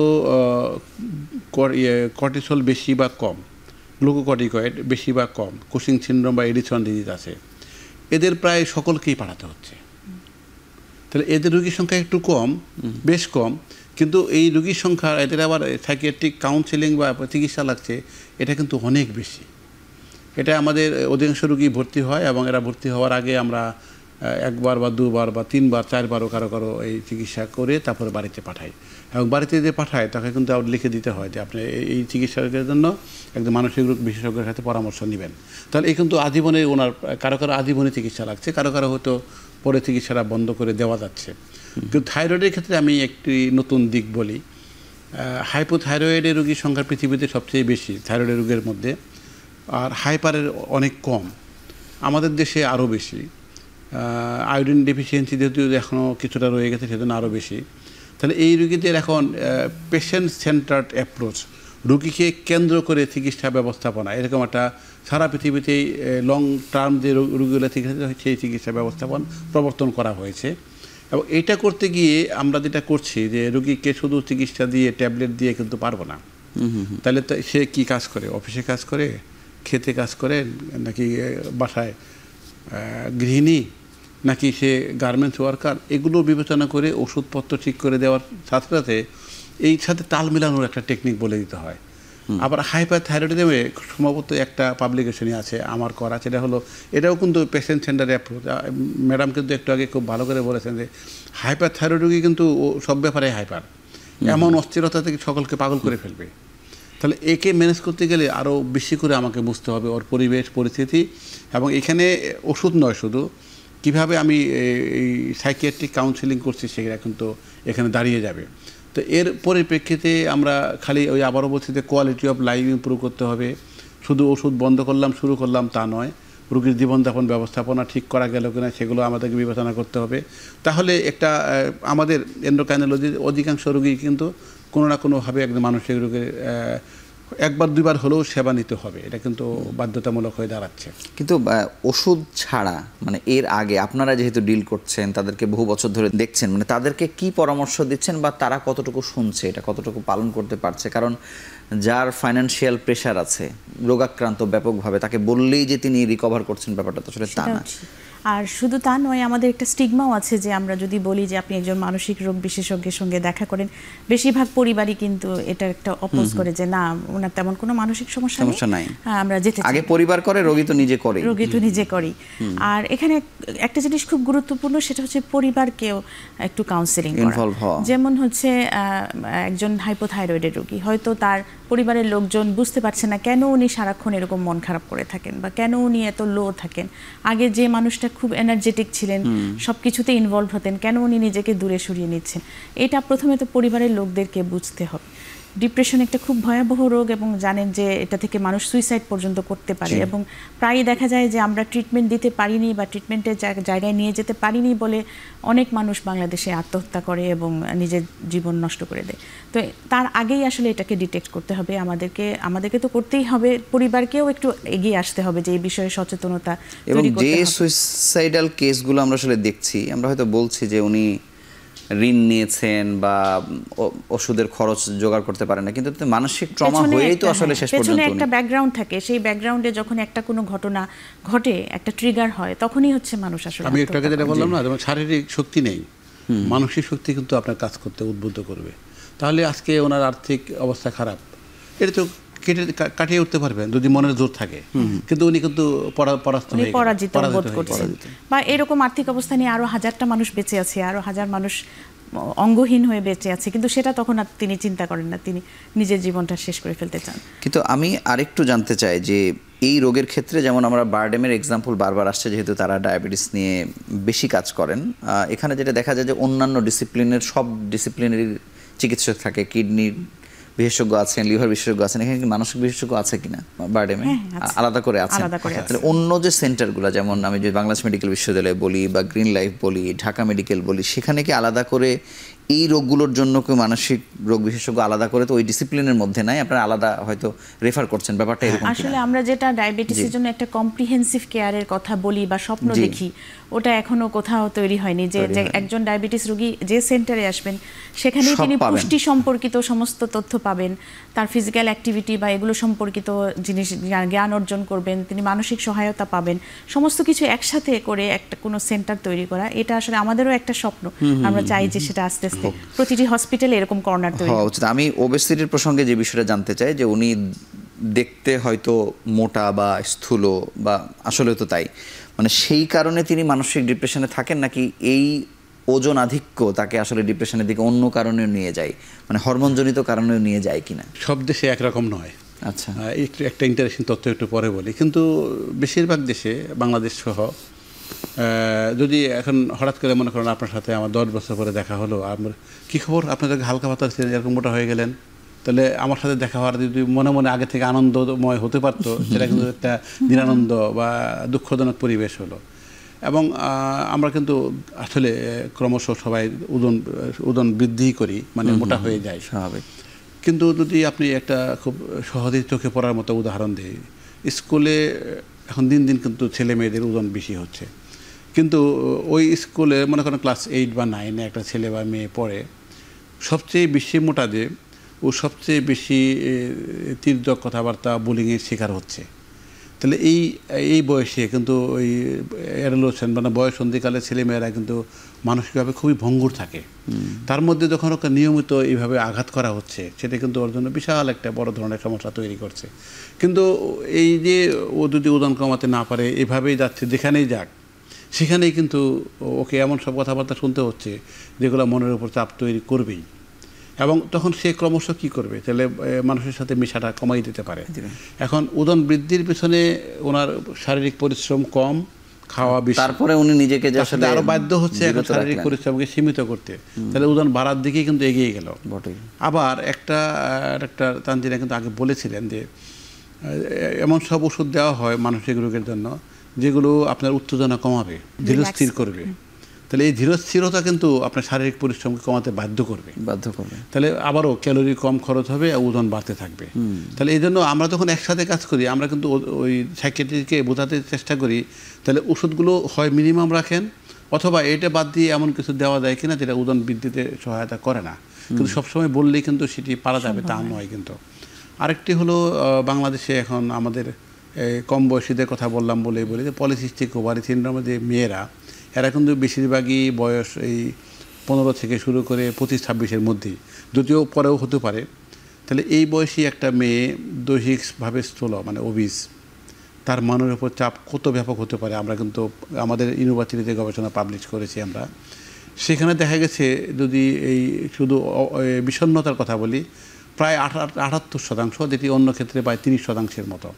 কর্টিসল বেশি বা কম, গ্লুকোকর্টিকয়েড বেশি বা কম, কুশিং সিনড্রোম বা এডিসন ডিজিজ আছে, এদের প্রায় সকলকেই পাঠাতে হচ্ছে। তাহলে এদের রোগীর সংখ্যা একটু কম, বেশ কম, কিন্তু এই রোগীর সংখ্যা, এদের আবার সাইকিয়াট্রিক কাউন্সেলিং বা চিকিৎসা লাগছে, এটা কিন্তু অনেক বেশি। এটা আমাদের অধিকাংশ রোগী ভর্তি হয় এবং এরা ভর্তি হওয়ার আগে আমরা 1বার বা 2বার বা 3বার 4বারও কারো এই চিকিৎসা করে তারপরে বাড়িতে পাঠাই। এবং বাড়িতে যে পাঠায় তাকে কিন্তু আবার লিখে দিতে হয় যে আপনি এই চিকিৎসার জন্য একজন মানসিক রোগ বিশেষজ্ঞের সাথে পরামর্শ নেবেন। তাহলে এই কিন্তু আজীবনে ওনার কারো আজীবনে চিকিৎসা লাগছে, কারো হয়তো পরে চিকিৎসাটা বন্ধ করে দেওয়া যাচ্ছে। কিন্তু থাইরয়েডের ক্ষেত্রে আমি একটি নতুন দিক বলি, হাইপোথাইরয়েডের রোগীর সংখ্যা পৃথিবীতে সবচেয়ে বেশি থাইরয়েডের রোগের মধ্যে, আর হাইপারের অনেক কম, আমাদের দেশে আরও বেশি। আয়োডিন ডেফিসিয়েন্সি যেহেতু এখনও কিছুটা রয়ে গেছে সেজন্য আরও বেশি। তাহলে এই রোগীদের এখন পেশেন্ট সেন্টার্ড অ্যাপ্রোচ, রোগীকে কেন্দ্র করে চিকিৎসা ব্যবস্থাপনা, এরকম একটা সারা পৃথিবীতেই লং টার্ম যে রোগীগুলো চিকিৎসা সেই চিকিৎসা ব্যবস্থাপনা প্রবর্তন করা হয়েছে। এবং এইটা করতে গিয়ে আমরা যেটা করছি যে রোগীকে শুধু চিকিৎসা দিয়ে ট্যাবলেট দিয়ে কিন্তু পারবো না। তাহলে সে কি কাজ করে, অফিসে কাজ করে, খেতে কাজ করে, নাকি বাসায় গৃহিণী, নাকি সে গার্মেন্টস ওয়ার্কার, এগুলো বিবেচনা করে ওষুধপত্র ঠিক করে দেওয়ার সাথে সাথে এই সাথে তাল মেলানোর একটা টেকনিক বলে দিতে হয়। আবার হাইপারথাইরয়েডিজমে সম্ভবত একটা পাবলিকেশনই আছে আমার করা, সেটা হলো এটাও কিন্তু পেশেন্ট সেন্টারে অ্যাপ্রোচ। ম্যাডাম কিন্তু একটু আগে খুব ভালো করে বলেছেন যে হাইপারথাইরয়েড রোগী কিন্তু সব ব্যাপারে হাইপার, এমন অস্থিরতা থেকে সকলকে পাগল করে ফেলবে। তাহলে একে ম্যানেজ করতে গেলে আরও বেশি করে আমাকে বুঝতে হবে ওর পরিবেশ পরিস্থিতি, এবং এখানে ওষুধ নয় শুধু, কিভাবে আমি এই সাইকিয়াট্রিক কাউন্সিলিং করছি সেটা কিন্তু এখানে দাঁড়িয়ে যাবে। তো এর পরিপ্রেক্ষিতে আমরা খালি ওই আবারও বলছি যে কোয়ালিটি অফ লাইফ ইমপ্রুভ করতে হবে। শুধু ওষুধ বন্ধ করলাম শুরু করলাম তা নয়, রোগীর জীবনযাপন ব্যবস্থাপনা ঠিক করা গেল কিনা সেগুলো আমাদেরকে বিবেচনা করতে হবে। তাহলে একটা আমাদের এন্ডোক্রাইনোলজির অধিকাংশ রোগী কিন্তু কোনো না কোনোভাবে একজন মানসিক রোগের একবার দুইবার হলেও সেবা নিতে হবে, এটা কিন্তু বাধ্যতামূলক হয়ে দাঁড়াচ্ছে। কিন্তু ওষুধ ছাড়া মানে এর আগে আপনারা যেহেতু ডিল করছেন, তাদেরকে বহু বছর ধরে দেখছেন, মানে তাদেরকে কি পরামর্শ দিচ্ছেন বা তারা কতটুকু শুনছে, এটা কতটুকু পালন করতে পারছে? কারণ যার ফাইন্যান্সিয়াল প্রেশার আছে, রোগাক্রান্ত ব্যাপকভাবে, তাকে বললেই যে তিনি রিকভার করছেন ব্যাপারটা তো আসলে তা না। আর শুধু তা নয়, আমাদের একটা স্টিগমাও আছে যে আমরা যদি বলি যে আপনি একজন মানসিক রোগ বিশেষজ্ঞের সঙ্গে দেখা করেন, বেশিরভাগ পরিবারই কিন্তু এটা একটা অপোজ করে যে না, ওনার তেমন কোনো মানসিক সমস্যা নাই, আমরা যেতে চাই। আগে পরিবার করে, রোগী তো নিজে করে, রোগী তো নিজে করেই। আর এখানে একটা জিনিস খুব গুরুত্বপূর্ণ, সেটা হচ্ছে পরিবারকেও একটু কাউন্সেলিং করা। যেমন হচ্ছে একজন হাইপোথাইরয়েডের রোগী, হয়তো তার পরিবারের লোকজন বুঝতে পারছে না কেন উনি সারাক্ষণ এরকম মন খারাপ করে থাকেন বা কেন উনি এত লো থাকেন। আগে যে মানুষটা খুব এনার্জেটিক ছিলেন, সব কিছুতে ইনভলভ হতেন, কেন উনি নিজেকে দূরে সরিয়ে নিচ্ছেন? এটা প্রথমে তো পরিবারের লোকদেরকে বুঝতে হবে। ডিপ্রেশন একটা খুব ভয়াবহ রোগ এবং জানেন যে এটা থেকে মানুষ সুইসাইড পর্যন্ত করতে পারে, এবং প্রায়ই দেখা যায় যে আমরা ট্রিটমেন্ট দিতে পারিনি বা ট্রিটমেন্টের জায়গায় নিয়ে যেতে পারিনি বলে অনেক মানুষ বাংলাদেশে আত্মহত্যা করে এবং নিজের জীবন নষ্ট করে দেয়। তো তার আগেই আসলে এটাকে ডিটেক্ট করতে হবে, আমাদেরকে তো করতেই হবে, পরিবারকেও একটু এগিয়ে আসতে হবে যে এই বিষয়ে সচেতনতা এবং যে সুইসাইডাল কেসগুলো আমরা আসলে দেখছি, আমরা হয়তো বলছি যে উনি ঋণ নিয়েছেন বা ওষুধের খরচ জোগাড় করতে পারেন না, কিন্তু মানসিক ট্রমা হয়েই তো আসলে শেষ পর্যন্ত একটা ব্যাকগ্রাউন্ড থাকে। সেই ব্যাকগ্রাউন্ডে যখন একটা কোনো ঘটনা ঘটে, একটা ট্রিগার হয়, তখনই হচ্ছে মানুষ আসলে। আমি একটু আগে যেটা বললাম না, যেমন শারীরিক শক্তি নেই, মানসিক শক্তি কিন্তু আপনার কাজ করতে উদ্বুদ্ধ করবে। তাহলে আজকে ওনার আর্থিক অবস্থা খারাপ, এটা তো কাটিয়ে উঠতে পারবেন যদি মনের জোর থাকে, কিন্তু উনি কিন্তু পরাজিত বোধ করছেন, বা এরকম আর্থিক অবস্থা নিয়ে আরো হাজারটা মানুষ বেঁচে আছে, আরো হাজার মানুষ অঙ্গহীন হয়ে বেঁচে আছে, কিন্তু সেটা তখন আর তিনি চিন্তা করেন না, তিনি নিজের জীবনটা শেষ করে ফেলতে চান। কিন্তু আমি আরেকটু জানতে চাই যে এই রোগের ক্ষেত্রে যেমন আমরা বারডেমের এক্সাম্পল বারবার আসছে, যেহেতু তারা ডায়াবেটিস নিয়ে বেশি কাজ করেন, এখানে যেটা দেখা যায় যে অন্যান্য ডিসিপ্লিনের সব ডিসিপ্লিনের চিকিৎসক থাকে, কিডনির বিশেষজ্ঞ আছেন, লিভার বিশেষজ্ঞ আছেন, এখানে কি মানসিক বিশেষজ্ঞ আছে কিনা বারডেমে? আলাদা করে আছে। অন্য যে সেন্টারগুলো, যেমন আমি যদি বাংলাদেশ মেডিকেল বিশ্ববিদ্যালয় বলি বা গ্রিন লাইফ বলি, ঢাকা মেডিকেল বলি, সেখানে কি আলাদা করে এই রোগগুলোর জন্য কেউ মানসিক রোগ বিশেষজ্ঞ আলাদা করে তো ওই ডিসিপ্লিনের মধ্যে নাই, আপনারা আলাদা হয়তো রেফার করছেন, ব্যাপারটা এরকম? আসলে আমরা যেটা ডায়াবেটিসের জন্য একটা কম্প্রিহেন্সিভ কেয়ারের কথা বলি বা স্বপ্ন দেখি, ওটা এখনো কোথাও তৈরি হয়নি। যে একজন ডায়াবেটিস রোগী যে সেন্টারে আসবেন, সেখানে তিনি পুষ্টি সম্পর্কিত সমস্ত তথ্য পাবেন, তার ফিজিক্যাল অ্যাক্টিভিটি বা এগুলো সম্পর্কিত জিনিস জ্ঞান অর্জন করবেন, তিনি মানসিক সহায়তা পাবেন, সমস্ত কিছু একসাথে করে একটা কোনো সেন্টার তৈরি করা, এটা আসলে আমাদেরও একটা স্বপ্ন। আমরা চাই যে সেটা আস্তে আস্তে প্রতিটি হসপিটালে এরকম কর্নার তৈরি হওয়া উচিত। আমি ওবেসিটির প্রসঙ্গে যে বিষয়টা জানতে চাই, যে উনি দেখতে হয়তো মোটা বা স্থূল বা আসলে তো তাই, মানে সেই কারণে তিনি মানসিক ডিপ্রেশনে থাকেন, নাকি এই ওজন আধিক্য তাকে আসলে ডিপ্রেশনের দিকে অন্য কারণেও নিয়ে যায়, মানে হরমোনজনিত কারণেও নিয়ে যায় কিনা? সব দেশে একরকম নয়। আচ্ছা, একটা ইন্টারেস্টিং তথ্য একটু পরে বলি, কিন্তু বেশিরভাগ দেশে, বাংলাদেশ সহ, যদি এখন হঠাৎ করে মনে করেন আপনার সাথে আমার 10 বছর পরে দেখা হলো, আমার কী খবর, আপনাদের হালকা পাতা এরকম মোটা হয়ে গেলেন, তাহলে আমার সাথে দেখা হওয়ার যদি মনে মনে আগে থেকে আনন্দময় হতে পারতো, সেটা কিন্তু একটা নিরানন্দ বা দুঃখজনক পরিবেশ হলো। এবং আমরা কিন্তু আসলে ক্রমশ সবাই ওজন বৃদ্ধি করি, মানে মোটা হয়ে যায় স্বাভাবিক। কিন্তু যদি আপনি একটা খুব সহজেই চোখে পড়ার মতো উদাহরণ দিই, স্কুলে এখন দিন দিন কিন্তু ছেলে মেয়েদের ওজন বেশি হচ্ছে, কিন্তু ওই স্কুলে মনে করেন ক্লাস 8 বা 9 একটা ছেলে বা মেয়ে পড়ে, সবচেয়ে বেশি মোটা যে ও সবচেয়ে বেশি তীর্যক কথাবার্তা বুলিংয়ের শিকার হচ্ছে। তাহলে এই বয়সে কিন্তু ওই অ্যাডোলেসেন্ট মানে বয়ঃসন্ধিকালে ছেলেমেয়েরা কিন্তু মানসিকভাবে খুবই ভঙ্গুর থাকে। তার মধ্যে যখন ওকে নিয়মিত এইভাবে আঘাত করা হচ্ছে, সেটা কিন্তু ওর জন্য বিশাল একটা বড় ধরনের সমস্যা তৈরি করছে। কিন্তু এই যে ও যদি ওজন কমাতে না পারে, এভাবেই যাচ্ছে, যেখানেই যাক সেখানেই কিন্তু ওকে এমন সব কথাবার্তা শুনতে হচ্ছে যেগুলো মনের উপর চাপ তৈরি করবেই। এবং তখন সে ক্রমশ কী করবে, তাহলে মানুষের সাথে মেশাটা কমাই দিতে পারে। এখন ওজন বৃদ্ধির পিছনে ওনার শারীরিক পরিশ্রম কম, খাওয়া বেশি, তারপরে উনি নিজেকে যে আসলে আরো বাধ্য হচ্ছে এখন শারীরিক পরিশ্রমকে সীমিত করতে, তাহলে ওজন বাড়ার দিকেই কিন্তু এগিয়ে গেল। আবার একটা তানজিনা কিন্তু আগে বলেছিলেন যে এমন সব ওষুধ দেওয়া হয় মানসিক রোগের জন্য যেগুলো আপনার উত্তেজনা কমাবে, ধীরস্থির করবে। তাহলে এই ধীরস্থিরতা কিন্তু আপনার শারীরিক পরিশ্রমকে কমাতে বাধ্য করবে। তাহলে আবারও ক্যালোরি কম খরচ হবে আর ওজন বাড়তে থাকবে। তাহলে এই জন্য আমরা যখন একসাথে কাজ করি, আমরা কিন্তু ওই সাইকিয়াট্রিস্টকে বোঝাতে চেষ্টা করি তাহলে ওষুধগুলো হয় মিনিমাম রাখেন, অথবা এটা বাদ দিয়ে এমন কিছু দেওয়া যায় কিনা যেটা ওজন বৃদ্ধিতে সহায়তা করে না। কিন্তু সবসময় বললেই কিন্তু সেটি পারা যাবে তা নয়। কিন্তু আরেকটি হলো, বাংলাদেশে এখন আমাদের কম বয়সীদের কথা বললাম বলে বলি যে পলিসিস্টিক ওভারি সিনড্রোমের যে মেয়েরা, এরা কিন্তু বেশিরভাগই বয়স এই 15 থেকে শুরু করে 25-26-এর মধ্যেই, যদিও পরেও হতে পারে। তাহলে এই বয়সী একটা মেয়ে দৈহিকভাবে স্থূল মানে ওবিস, তার মনের উপর চাপ কত ব্যাপক হতে পারে আমরা কিন্তু আমাদের ইউনিভার্সিটিতে গবেষণা পাবলিশ করেছি আমরা। সেখানে দেখা গেছে যদি এই শুধু বিষণ্ণতার কথা বলি, প্রায় 78%, যেটি অন্য ক্ষেত্রে প্রায় 30%-এর মতো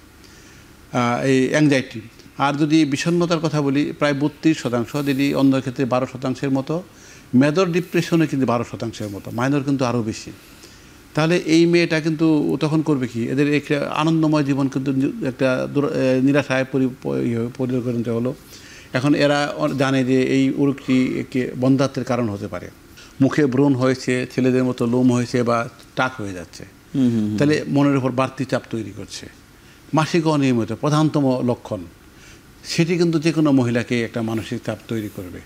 এই অ্যাংজাইটি। আর যদি বিষণ্ণতার কথা বলি প্রায় 32%, যেটি অন্য ক্ষেত্রে 12%-এর মতো। মেজর ডিপ্রেশনে কিন্তু 12%-এর মতো, মাইনর কিন্তু আরও বেশি। তাহলে এই মেয়েটা কিন্তু তখন করবে কি, এদের একটা আনন্দময় জীবন কিন্তু একটা নিরাশায় পরিণত হলো। এখন এরা জানে যে এই রোগটি বন্ধ্যাত্বের কারণ হতে পারে, মুখে ব্রণ হয়েছে, ছেলেদের মতো লোম হয়েছে বা টাক হয়ে যাচ্ছে। তাহলে মনের উপর বাড়তি চাপ তৈরি করছে। মাসিক অনিয়মিত প্রধানতম লক্ষণ, সেটি কিন্তু যে কোনো মহিলাকে একটা মানসিক চাপ তৈরি করবে।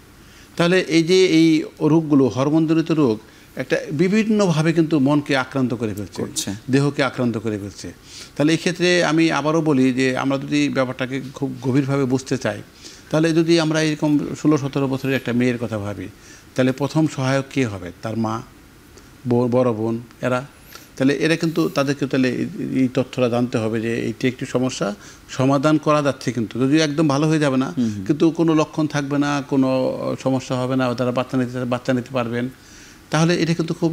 তাহলে এই যে এই রোগগুলো হরমোনজনিত রোগ একটা বিভিন্নভাবে কিন্তু মনকে আক্রান্ত করে ফেলছে, দেহকে আক্রান্ত করে ফেলছে। তাহলে এই ক্ষেত্রে আমি আবারও বলি যে আমরা যদি ব্যাপারটাকে খুব গভীরভাবে বুঝতে চাই, তাহলে যদি আমরা এরকম 16-17 বছরের একটা মেয়ের কথা ভাবি, তাহলে প্রথম সহায়ক কে হবে? তার মা, বড় বোন, এরা। তাহলে এরা কিন্তু তাদেরকে তাহলে এই তথ্যটা জানতে হবে যে এইটি একটি সমস্যা, সমাধান করা যাচ্ছে, কিন্তু যদিও একদম ভালো হয়ে যাবে না, কিন্তু কোনো লক্ষণ থাকবে না, কোনো সমস্যা হবে না, তারা বাচ্চা নিতে পারবেন। তাহলে এটা কিন্তু খুব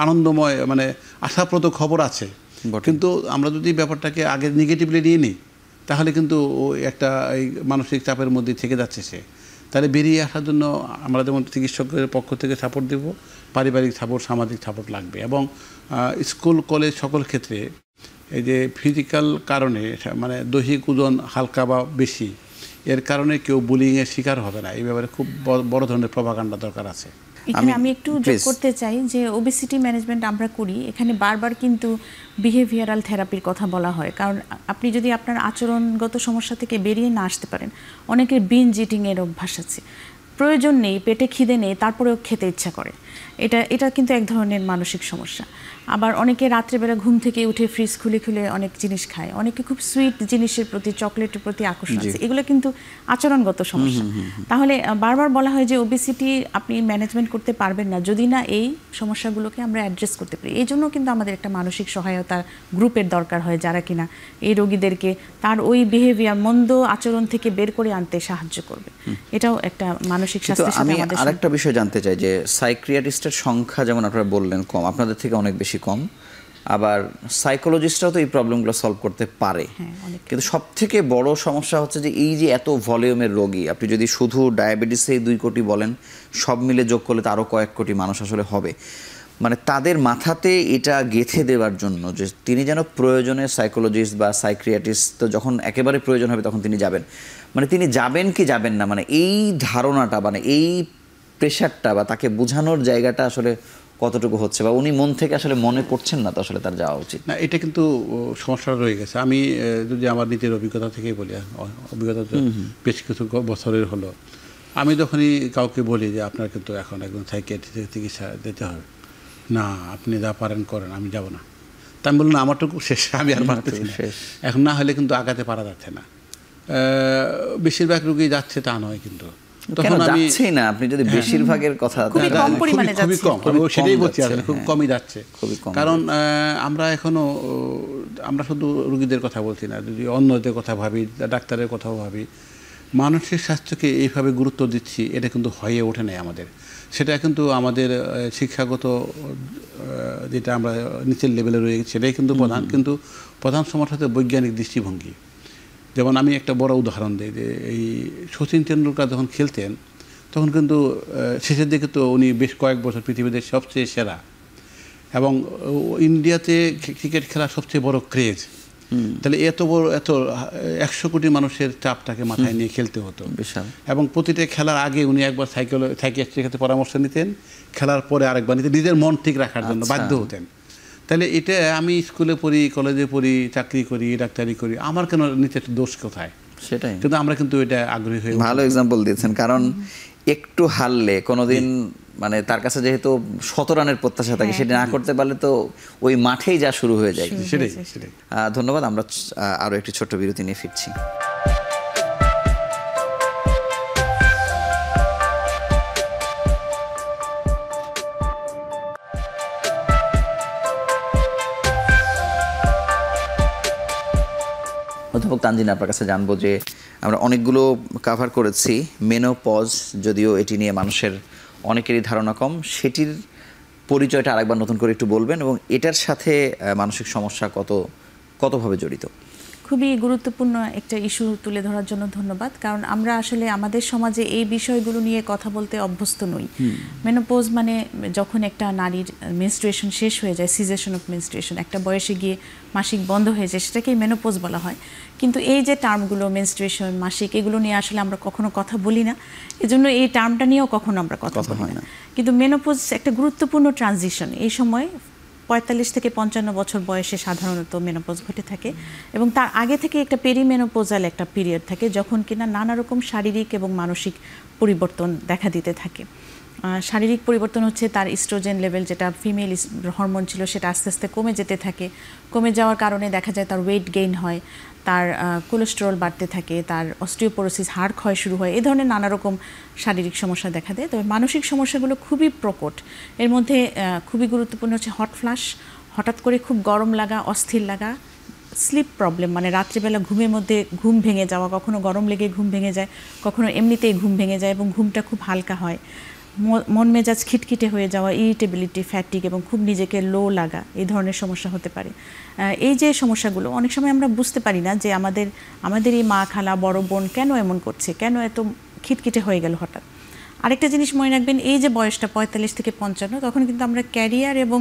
আনন্দময় মানে আশাপ্রদ খবর আছে। কিন্তু আমরা যদি ব্যাপারটাকে আগে নেগেটিভলি নিয়ে নিই, তাহলে কিন্তু একটা এই মানসিক চাপের মধ্যে থেকে যাচ্ছে সে। তাহলে বেরিয়ে আসার জন্য আমরা যেমন চিকিৎসকের পক্ষ থেকে সাপোর্ট দেব, পারিবারিক সাপোর্ট, সামাজিক সাপোর্ট লাগবে। এবং স্কুল কলেজ সকল ক্ষেত্রে এই যে ফিজিক্যাল কারণে মানে দৈহিক ওজন হালকা বা বেশি, এর কারণে কেউ বুলিংয়ের শিকার হবে না, এই ব্যাপারে খুব বড় ধরনের প্রপাগান্ডা দরকার আছে। এখানে আমি একটু যোগ করতে চাই যে ওবেসিটি ম্যানেজমেন্ট আমরা করি, এখানে বারবার কিন্তু বিহেভিয়ারাল থেরাপির কথা বলা হয়। কারণ আপনি যদি আপনার আচরণগত সমস্যা থেকে বেরিয়ে না আসতে পারেন, অনেকের বিঞ্জ ইটিংয়ের অভ্যাস আছে, প্রয়োজন নেই, পেটে খিদে নেই, তারপরেও খেতে ইচ্ছা করে, এটা কিন্তু এক ধরনের মানসিক সমস্যা। আবার অনেকে রাত্রেবেলা ঘুম থেকে উঠে ফ্রিজ খুলে খুলে অনেক জিনিস খায়, অনেকে খুব সুইট জিনিসের প্রতি, চকলেটের প্রতি আকর্ষণ আছে, এগুলো কিন্তু আচরণগত সমস্যা। তাহলে বারবার বলা হয় যে ওবেসিটি আপনি ম্যানেজমেন্ট করতে পারবেন না যদি না এই সমস্যাগুলোকে আমরা অ্যাড্রেস করতে পারি। এই জন্য কিন্তু আমাদের একটা মানসিক সহায়তা গ্রুপের দরকার হয়, যারা কিনা এই রোগীদেরকে তার ওই বিহেভিয়ার, মন্দ আচরণ থেকে বের করে আনতে সাহায্য করবে। এটাও একটা মানসিক স্বাস্থ্যের সাথে আমাদের। আমি আরেকটা বিষয় জানতে চাই যে সাইকিয়াট্রিস্টের সংখ্যা যেমন আপনারা বললেন কম, আপনাদের থেকে অনেক বেশি কম, আবার সাইকোলজিস্টরাও তো এই প্রবলেমগুলো সলভ করতে পারে, কিন্তু সব থেকে বড় সমস্যা হচ্ছে যে এই যে এত ভলিউমের রোগী, আপনি যদি শুধু ডায়াবেটিসে 2 কোটি বলেন, সব মিলে যোগ করলে তো আরও কয়েক কোটি মানুষ আসলে হবে। মানে তাদের মাথাতে এটা গেঁথে দেওয়ার জন্য যে তিনি যেন প্রয়োজনে সাইকোলজিস্ট বা সাইকিয়াট্রিস্ট, তো যখন একেবারে প্রয়োজন হবে তখন তিনি যাবেন, মানে তিনি যাবেন কি যাবেন না, মানে এই ধারণাটা, মানে এই প্রেশারটা বা তাকে বোঝানোর জায়গাটা আসলে কতটুকু হচ্ছে, বা উনি মন থেকে আসলে মনে করছেন না তো আসলে তার যাওয়া উচিত না, এটা কিন্তু সমস্যা রয়ে গেছে। আমি যদি আমার নিজের অভিজ্ঞতা থেকেই বলি, অভিজ্ঞতা বেশ কিছু বছরের হলো, আমি যখনই কাউকে বলি যে আপনার কিন্তু এখন একদম সাইকিয়াট্রিস্টের চিকিৎসা দিতে হবে, না আপনি যা পারেন করেন, আমি যাব না। তা আমি বললাম আমারটুকু শেষ, আমি আর পারতেছি না, এখন না হলে কিন্তু আগাতে পারা যাচ্ছে না। বেশিরভাগ রোগী যাচ্ছে তা নয়, কিন্তু তখন আমি যাচ্ছেই না। আপনি যদি বেশিরভাগের কথা খুবই কম পরিমাণে যাচ্ছে, খুবই কম, সেটাই বলছি আসলে খুব কমই যাচ্ছে। কারণ আমরা এখনো আমরা শুধু রোগীদের কথা বলছি না, যদি অন্যদের কথা ভাবি, ডাক্তারের কথাও ভাবি, মানসিক স্বাস্থ্যকে এইভাবে গুরুত্ব দিচ্ছি, এটা কিন্তু হয়ে ওঠে নাই আমাদের। সেটা কিন্তু আমাদের শিক্ষাগত যেটা আমরা নিচের লেভেলে রয়ে গেছি সেটাই কিন্তু প্রধান, কিন্তু প্রধান সমস্যা হচ্ছে বৈজ্ঞানিক দৃষ্টিভঙ্গি। যেমন আমি একটা বড় উদাহরণ দিই, যে এই শচীন টেন্ডুলকার যখন খেলতেন তখন কিন্তু শেষের দিকে তো উনি বেশ কয়েক বছর পৃথিবীতে সবচেয়ে সেরা, এবং ইন্ডিয়াতে ক্রিকেট খেলা সবচেয়ে বড় ক্রেজ। তাহলে এত 100 কোটি মানুষের চাপটাকে মাথায় নিয়ে খেলতে হতো, এবং প্রতিটা খেলার আগে উনি একবার সাইকিয়াট্রিস্টের কাছে পরামর্শ নিতেন, খেলার পরে আরেকবার নিতেন, নিজের মন ঠিক রাখার জন্য বাধ্য হতেন। তাহলে এটা আমি স্কুলে পড়ি, কলেজে পড়ি, চাকরি করি, ডাক্তারি করি, আমার কেন নিতে দোষ কোথায়? সেটাই, কিন্তু আমরা কিন্তু এটা আগ্রহী হয়ে। ভালো এক্সাম্পল দিয়েছেন, কারণ একটু হারলে কোনোদিন মানে তার কাছে যেহেতু 100 রানের প্রত্যাশা থাকে, সেটা না করতে পারলে তো ওই মাঠেই যা শুরু হয়ে যায়। সেটাই। ধন্যবাদ। আমরা আরো একটি ছোট্ট বিরতি নিয়ে ফিরছি। অধ্যাপক তানজিন, আপনার কাছে জানবো যে আমরা অনেকগুলো কাভার করেছি মেনোপজ, যদিও এটি নিয়ে মানুষের অনেকেরই ধারণা কম, সেটির পরিচয়টা আরেকবার নতুন করে একটু বলবেন, এবং এটার সাথে মানসিক সমস্যা কতভাবে জড়িত? খুবই গুরুত্বপূর্ণ একটা ইস্যু তুলে ধরার জন্য ধন্যবাদ। কারণ আমরা আসলে আমাদের সমাজে এই বিষয়গুলো নিয়ে কথা বলতে অভ্যস্ত নই। মেনোপজ মানে যখন একটা নারীর মেনস্ট্রুয়েশন শেষ হয়ে যায়, সিজেশন অফ মেনস্ট্রুয়েশন, একটা বয়সে গিয়ে মাসিক বন্ধ হয়ে যায়, সেটাকেই মেনোপজ বলা হয়। কিন্তু এই যে টার্মগুলো মেনস্ট্রুয়েশন, মাসিক, এগুলো নিয়ে আসলে আমরা কখনো কথা বলি না, এজন্য এই টার্মটা নিয়েও কখনো আমরা কথা বলি না। কিন্তু মেনোপজ একটা গুরুত্বপূর্ণ ট্রানজিশন। এই সময় 45 থেকে 55 বছর বয়সে সাধারণত মেনোপজ ঘটে থাকে, এবং তার আগে থেকে একটা পেরিমেনোপোজাল একটা পিরিয়ড থাকে, যখন কিনা নানা রকম শারীরিক এবং মানসিক পরিবর্তন দেখা দিতে থাকে। শারীরিক পরিবর্তন হচ্ছে তার ইস্ট্রোজেন লেভেল, যেটা ফিমেল হরমোন ছিল, সেটা আস্তে আস্তে কমে যেতে থাকে। কমে যাওয়ার কারণে দেখা যায় তার ওয়েট গেইন হয়, তার কোলেস্টেরল বাড়তে থাকে, তার অস্টিওপোরোসিস, হাড় ক্ষয় শুরু হয়, এই ধরনের নানা রকম শারীরিক সমস্যা দেখা দেয়। তবে মানসিক সমস্যাগুলো খুবই প্রকট। এর মধ্যে খুবই গুরুত্বপূর্ণ হচ্ছে হট ফ্লাশ, হঠাৎ করে খুব গরম লাগা, অস্থির লাগা, স্লিপ প্রবলেম, মানে রাত্রিবেলা ঘুমের মধ্যে ঘুম ভেঙে যাওয়া, কখনো গরম লেগে ঘুম ভেঙে যায়, কখনো এমনিতেই ঘুম ভেঙে যায় এবং ঘুমটা খুব হালকা হয়, মন মেজাজ খিটখিটে হয়ে যাওয়া, ইরিটেবিলিটি, ফ্যাটিক এবং খুব নিজেকে লো লাগা, এই ধরনের সমস্যা হতে পারে। এই যে সমস্যাগুলো অনেক সময় আমরা বুঝতে পারি না যে আমাদের এই মা, খালা, বড় বোন কেন এমন করছে, কেন এত খিটখিটে হয়ে গেল হঠাৎ। আরেকটা জিনিস মনে রাখবেন, এই যে বয়সটা 45 থেকে 55, তখন কিন্তু আমরা ক্যারিয়ার এবং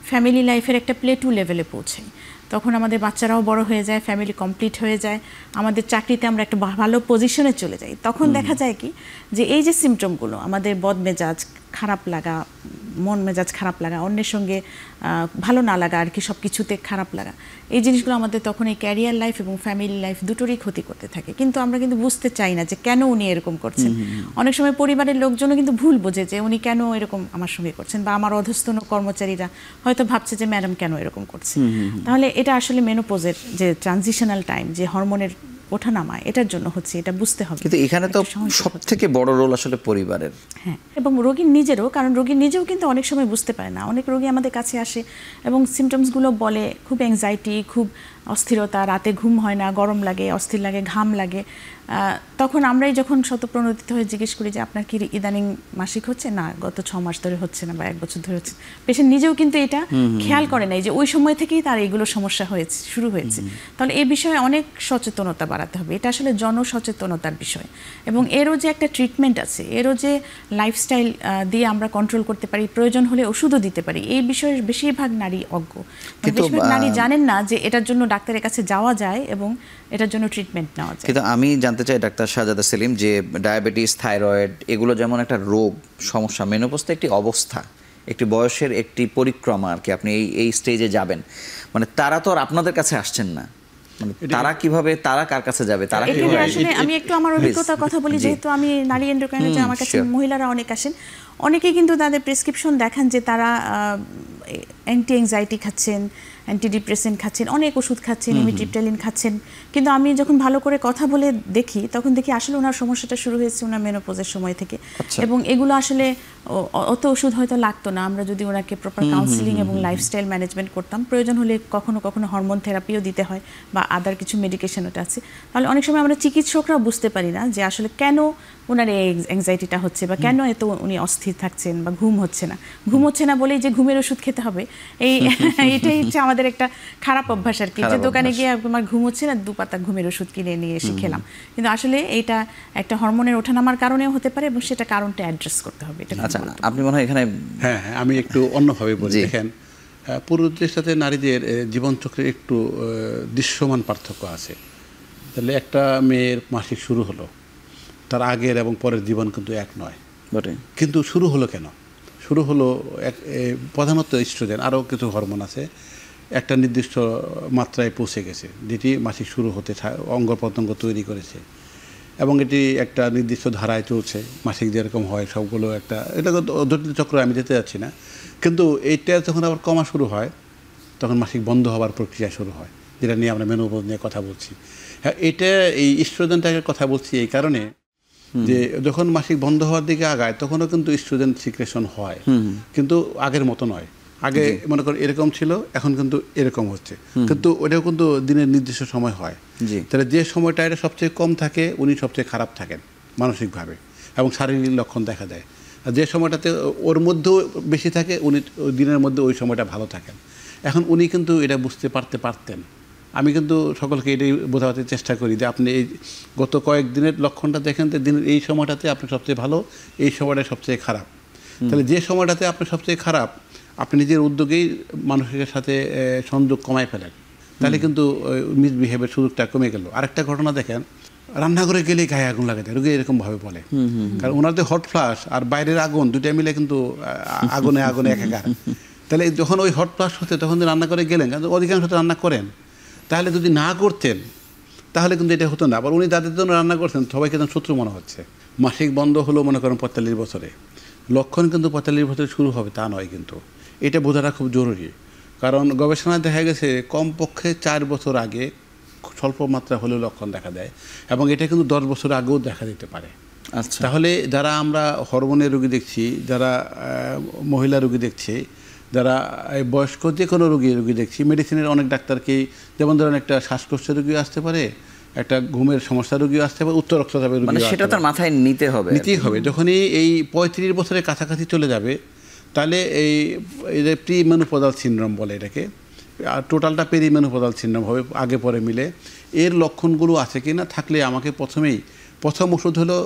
ফ্যামিলি লাইফের একটা প্লেটু লেভেলে পৌঁছাই। তখন আমাদের বাচ্চারাও বড় হয়ে যায়, ফ্যামিলি কমপ্লিট হয়ে যায়, আমাদের চাকরিতে আমরা একটা ভালো পজিশনে চলে যাই। তখন দেখা যায় কি যে এই যে সিমটমগুলো, আমাদের বদমেজাজ, খারাপ লাগা, মন মেজাজ খারাপ লাগা, অন্যের সঙ্গে ভালো না লাগা, আর কি সব কিছুতে খারাপ লাগা, এই জিনিসগুলো আমাদের তখন এই ক্যারিয়ার লাইফ এবং ফ্যামিলি লাইফ দুটোরই ক্ষতি করতে থাকে। কিন্তু আমরা কিন্তু বুঝতে চাই না যে কেন উনি এরকম করছেন। অনেক সময় পরিবারের লোকজনও কিন্তু ভুল বোঝে যে উনি কেন এরকম আমার সঙ্গে করছেন, বা আমার অধস্তন কর্মচারীরা হয়তো ভাবছে যে ম্যাডাম কেন এরকম করছে। তাহলে এটা আসলে মেনোপজের যে ট্রানজিশনাল টাইম, যে হরমোনের ওঠানামা, এটার জন্য হচ্ছে, এটা বুঝতে হবে। কিন্তু এখানে তো সবথেকে বড় রোল আসলে পরিবারের। হ্যাঁ, এবং রোগীর নিজেরও, কারণ রোগী নিজেও কিন্তু অনেক সময় বুঝতে পারে না। অনেক রোগী আমাদের কাছে আসে এবং সিমটমসগুলো বলে, খুব অ্যাংজাইটি, খুব অস্থিরতা, রাতে ঘুম হয় না, গরম লাগে, অস্থির লাগে, ঘাম লাগে। তখন আমরাই যখন শতপ্রণোদিত হয়ে জিজ্ঞেস করি যে আপনার কি ইদানিং মাসিক হচ্ছে? না, গত 6 মাস ধরে হচ্ছে না, বা 1 বছর ধরে হচ্ছে। পেশেন্ট নিজেও কিন্তু এটা খেয়াল করে নাই যে ওই সময় থেকেই তার এইগুলো সমস্যা শুরু হয়েছে। তাহলে এই বিষয়ে অনেক সচেতনতা বাড়াতে হবে। এটা আসলে জনসচেতনতার বিষয়, এবং এরও যে একটা ট্রিটমেন্ট আছে, এরও যে লাইফস্টাইল দিয়ে আমরা কন্ট্রোল করতে পারি, প্রয়োজন হলে ওষুধও দিতে পারি, এই বিষয়ে বেশিরভাগ নারী অজ্ঞ। বেশিরভাগ নারী জানেন না যে এটার জন্য ডাক্তারের কাছে যাওয়া যায় এবং এটার জন্য ট্রিটমেন্ট নেওয়া যায়। কিন্তু আমি জানতে চাই ডাক্তার শাহজাদা সেলিম, যে ডায়াবেটিস, থাইরয়েড, এগুলো যেমন একটা রোগ সমস্যা, মেনোপজ তো একটি অবস্থা, একটি বয়সের একটি পরিক্রমা আর কি। আপনি এই স্টেজে যাবেন, মানে তারা তো আর আপনাদের কাছে আসছেন না, মানে তারা কার কাছে যাবে, তারা এখানে আসলে আমি একটু আমার অভিজ্ঞতার কথা বলি, যেহেতু আমি নারী এন্ডোক্রাইনোলজিস্ট, আমার কাছে মহিলারা অনেক আসেন, অনেকেই কিন্তু তাদের প্রেসক্রিপশন দেখান যে তারা অ্যান্টি অ্যাংজাইটি খাচ্ছেন, অ্যান্টি ডিপ্রেসেন্ট খাচ্ছেন, অনেক ওষুধ খাচ্ছেন, ইমিট্রিপটাইলিন খাচ্ছেন, কিন্তু আমি যখন ভালো করে কথা বলে দেখি তখন দেখি আসলে ওনার সমস্যাটা শুরু হয়েছে ওনার মেনোপজের সময় থেকে। এবং এগুলো আসলে অত ওষুধ হয়তো লাগতো না আমরা যদি ওনাকে প্রপার কাউন্সিলিং এবং লাইফস্টাইল ম্যানেজমেন্ট করতাম। প্রয়োজন হলে কখনো কখনো হরমোন থেরাপিও দিতে হয় বা আদার কিছু মেডিকেশন ওটা আছে। তাহলে অনেক সময় আমরা চিকিৎসকরা বুঝতে পারি না যে আসলে কেন ওনার এই অ্যাংজাইটিটা হচ্ছে বা কেন এত উনি অস্থির থাকছেন বা ঘুম হচ্ছে না বলেই যে ঘুমের ওষুধ খেতে হবে, এইটাই হচ্ছে আমাদের একটা খারাপ অভ্যাস আর কি, যে দোকানে গিয়ে আমার ঘুম হচ্ছে না 2 পাতা ঘুমের ওষুধ কিনে নিয়ে এসে খেলাম। কিন্তু আসলে এইটা একটা হরমোনের ওঠানামার কারণেও হতে পারে এবং সেটা কারণটা অ্যাড্রেস করতে হবে। আচ্ছা, আপনি মনে হয় এখানে হ্যাঁ আমি একটু অন্যভাবে বলি। দেখেন, পুরুষদের সাথে নারীদের জীবনচক্রের একটু দৃশ্যমান পার্থক্য আছে। তাহলে একটা মেয়ের মাসিক শুরু হলো, তার আগের এবং পরের জীবন কিন্তু এক নয়। কিন্তু শুরু হলো কেন? শুরু হলো প্রধানত ইস্ট্রোজেন, আরও কিছু হরমোন আছে, একটা নির্দিষ্ট মাত্রায় পৌঁছে গেছে, যেটি মাসিক শুরু হতে অঙ্গ প্রত্যঙ্গ তৈরি করেছে এবং এটি একটা নির্দিষ্ট ধারায় চলছে। মাসিক যেরকম হয় সবগুলো একটা, এটা জটিল চক্র আমি যেতে যাচ্ছি না। কিন্তু এইটা যখন আবার কমা শুরু হয় তখন মাসিক বন্ধ হওয়ার প্রক্রিয়া শুরু হয়, যেটা নিয়ে আমরা মেনোপজ নিয়ে কথা বলছি। হ্যাঁ, এটা এই ইস্ট্রোজেনটাকে কথা বলছি এই কারণে যে যখন মাসিক বন্ধ হওয়ার দিকে আগায় তখনও কিন্তু ইস্ট্রোজেন সিক্রেশন হয়, কিন্তু আগের মতো নয়। আগে মনে করো এরকম ছিল, এখন কিন্তু এরকম হচ্ছে, কিন্তু ওটাও কিন্তু দিনের নির্দিষ্ট সময় হয়। তাহলে যে সময়টা এটা সবচেয়ে কম থাকে উনি সবচেয়ে খারাপ থাকেন মানসিকভাবে এবং শারীরিক লক্ষণ দেখা যায়। আর যে সময়টাতে ওর মধ্যেও বেশি থাকে উনি দিনের মধ্যে ওই সময়টা ভালো থাকেন। এখন উনি কিন্তু এটা বুঝতে পারতেন। আমি কিন্তু সকলকে এটাই বোঝাতে চেষ্টা করি যে আপনি এই গত কয়েকদিনের লক্ষণটা দেখেন, তো দিনের এই সময়টাতে আপনি সবচেয়ে ভালো, এই সময়টা সবচেয়ে খারাপ। তাহলে যে সময়টাতে আপনি সবচেয়ে খারাপ আপনি নিজের উদ্যোগেই মানুষের সাথে সংযোগ কমায় ফেলেন, তাহলে কিন্তু মিসবিহেভের সুযোগটা কমে গেল। আরেকটা ঘটনা দেখেন, রান্নাঘরে গেলেই গায়ে আগুন লাগে, রোগী এরকমভাবে বলে, কারণ ওনাদের হট ফ্লাশ আর বাইরের আগুন দুইটা মিলে কিন্তু আগুনে একাকার। তাহলে যখন ওই হট ফ্লাশ হচ্ছে তখন রান্না করে গেলেন, কিন্তু অধিকাংশ রান্না করেন, তাহলে যদি না করতেন তাহলে কিন্তু এটা হতো না। আবার উনি যাদের জন্য রান্না করছেন সবাইকে যেন শত্রু মনে হচ্ছে। মাসিক বন্ধ হলো মনে করেন 45 বছরে, লক্ষণ কিন্তু 45 বছরে শুরু হবে তা নয়, কিন্তু এটা বোঝাটা খুব জরুরি। কারণ গবেষণায় দেখা গেছে কমপক্ষে 4 বছর আগে স্বল্প মাত্রা হলেও লক্ষণ দেখা দেয় এবং এটা কিন্তু 10 বছর আগেও দেখা দিতে পারে। আচ্ছা, তাহলে যারা আমরা হরমোনের রোগী দেখছি, যারা মহিলা রোগী দেখছি, যারা বয়স্ক যে কোনো রোগী দেখছি, মেডিসিনের অনেক ডাক্তারকেই, যেমন ধরেন একটা শ্বাসকষ্টের রোগীও আসতে পারে, একটা ঘুমের সমস্যা রোগীও আসতে পারে, উচ্চ রক্তচাপের রোগী, সেটা তার মাথায় নিতেই হবে। যখনই এই 35 বছরের কাছাকাছি চলে যাবে তাহলে এই যে প্রি মেনোপজাল সিনড্রোম বলে এটাকে, টোটালটা পেরি মেনোপজাল সিনড্রোম হবে, আগে পরে মিলে। এর লক্ষণগুলো আছে কি না, থাকলে আমাকে প্রথম ওষুধ হলো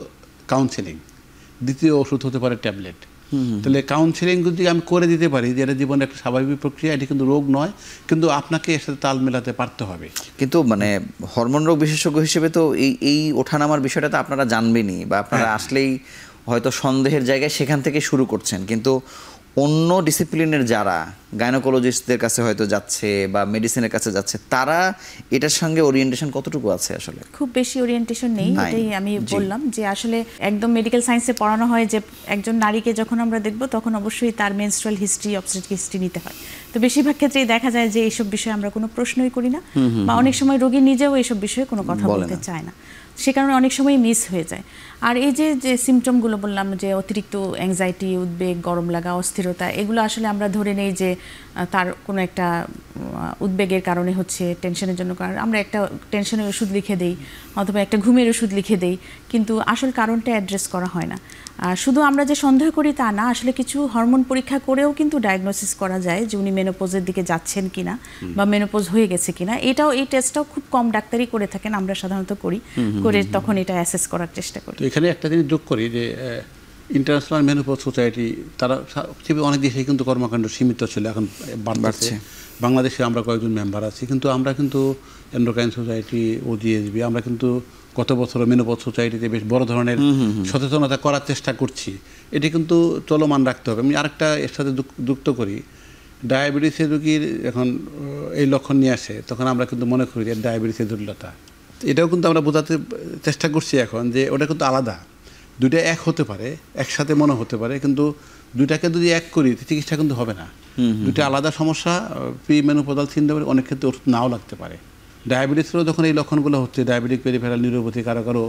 কাউন্সেলিং, দ্বিতীয় ওষুধ হতে পারে ট্যাবলেট। তাহলে কাউন্সেলিং যদি আমি করে দিতে পারি, যেটা জীবনের একটা স্বাভাবিক প্রক্রিয়া, এটি কিন্তু রোগ নয়, কিন্তু আপনাকে এর সাথে তাল মেলাতে পারতে হবে। কিন্তু মানে হরমোন রোগ বিশেষজ্ঞ হিসেবে তো এই ওঠানামার বিষয়টা তো আপনারা জানবেনই, বা আপনারা আসলেই হয়তো সন্দেহের জায়গায় সেখান থেকে শুরু করছেন। কিন্তু অন্য ডিসিপ্লিনের যারা গাইনোকোলজিস্টদের কাছে হয়তো যাচ্ছে বা মেডিসিনের কাছে যাচ্ছে, তারা এটার সঙ্গে ওরিয়েন্টেশন কতটুকু আছে? আসলে খুব বেশি ওরিয়েন্টেশন নেই, এটাই আমি বললাম যে আসলে একদম মেডিকেল সায়েন্সে পড়ানো হয় যে একজন নারীকে যখন আমরা দেখব তখন অবশ্যই তার মেনস্ট্রুয়াল হিস্ট্রি, অবস্টেট্রিক হিস্ট্রি নিতে হয়। তো বেশিরভাগ ক্ষেত্রেই দেখা যায় যে এইসব বিষয়ে আমরা কোনো প্রশ্নই করি না, বা অনেক সময় রোগী নিজেও এইসব বিষয়ে কোনো কথা বলতে চায় না, সে কারণে অনেক সময় মিস হয়ে যায়। আর এই যে সিমটমগুলো বললাম, যে অতিরিক্ত অ্যাংজাইটি, উদ্বেগ, গরম লাগা, অস্থিরতা, এগুলো আসলে আমরা ধরে নেই যে তার কোনো একটা উদ্বেগের কারণে হচ্ছে, টেনশনের জন্য কারণ আমরা একটা টেনশনের ওষুধ লিখে দেই অথবা একটা ঘুমের ওষুধ লিখে দেই, কিন্তু আসল কারণটা অ্যাড্রেস করা হয় না। শুধু আমরা যে সন্দেহ করি তা না, আসলে কিছু হরমোন পরীক্ষা করেও কিন্তু ডায়াগনোসিস করা যায় যে উনি মেনোপজের দিকে যাচ্ছেন কিনা বা মেনোপজ হয়ে গেছে কিনা। এই টেস্টটাও খুব কম ডাক্তারই করে থাকেন, আমরা সাধারণত করি, করে তখন এটা অ্যাসেস করার চেষ্টা করি। তো এখানে একটা জিনিস যোগ করি যে ইন্টারন্যাশনাল মেনোপজ সোসাইটি, তারা অনেক দেশে কিন্তু কর্মকাণ্ড সীমিত ছিল, এখন বাড়ছে। বাংলাদেশে আমরা কয়েকজন মেম্বার আছি, কিন্তু আমরা কিন্তু এন্ডোক্রাইন সোসাইটি, ওজিএসবি, আমরা কিন্তু গত বছর মেনোপজ সোসাইটিতে বেশ বড় ধরনের সচেতনতা করার চেষ্টা করছি। এটি কিন্তু চলমান রাখতে হবে। আমি আরেকটা এর সাথে যুক্ত করি, ডায়াবেটিসের রোগীর এখন এই লক্ষণ নিয়ে আসে, তখন আমরা কিন্তু মনে করি যে ডায়াবেটিসের জটিলতা। এটাও কিন্তু আমরা বোঝাতে চেষ্টা করছি এখন যে ওটা কিন্তু আলাদা, দুইটা এক হতে পারে, একসাথে মনে হতে পারে, কিন্তু দুইটাকে যদি এক করি চিকিৎসা কিন্তু হবে না। দুইটা আলাদা সমস্যা। প্রি মেনোপজাল সিনড্রোমের অনেক ক্ষেত্রে ওষুধ নাও লাগতে পারে। ডায়াবেটিসেরও যখন এই লক্ষণগুলো হচ্ছে, ডায়াবেটিক পেরিফেরাল নিউরোপ্যাথি, কারো কারো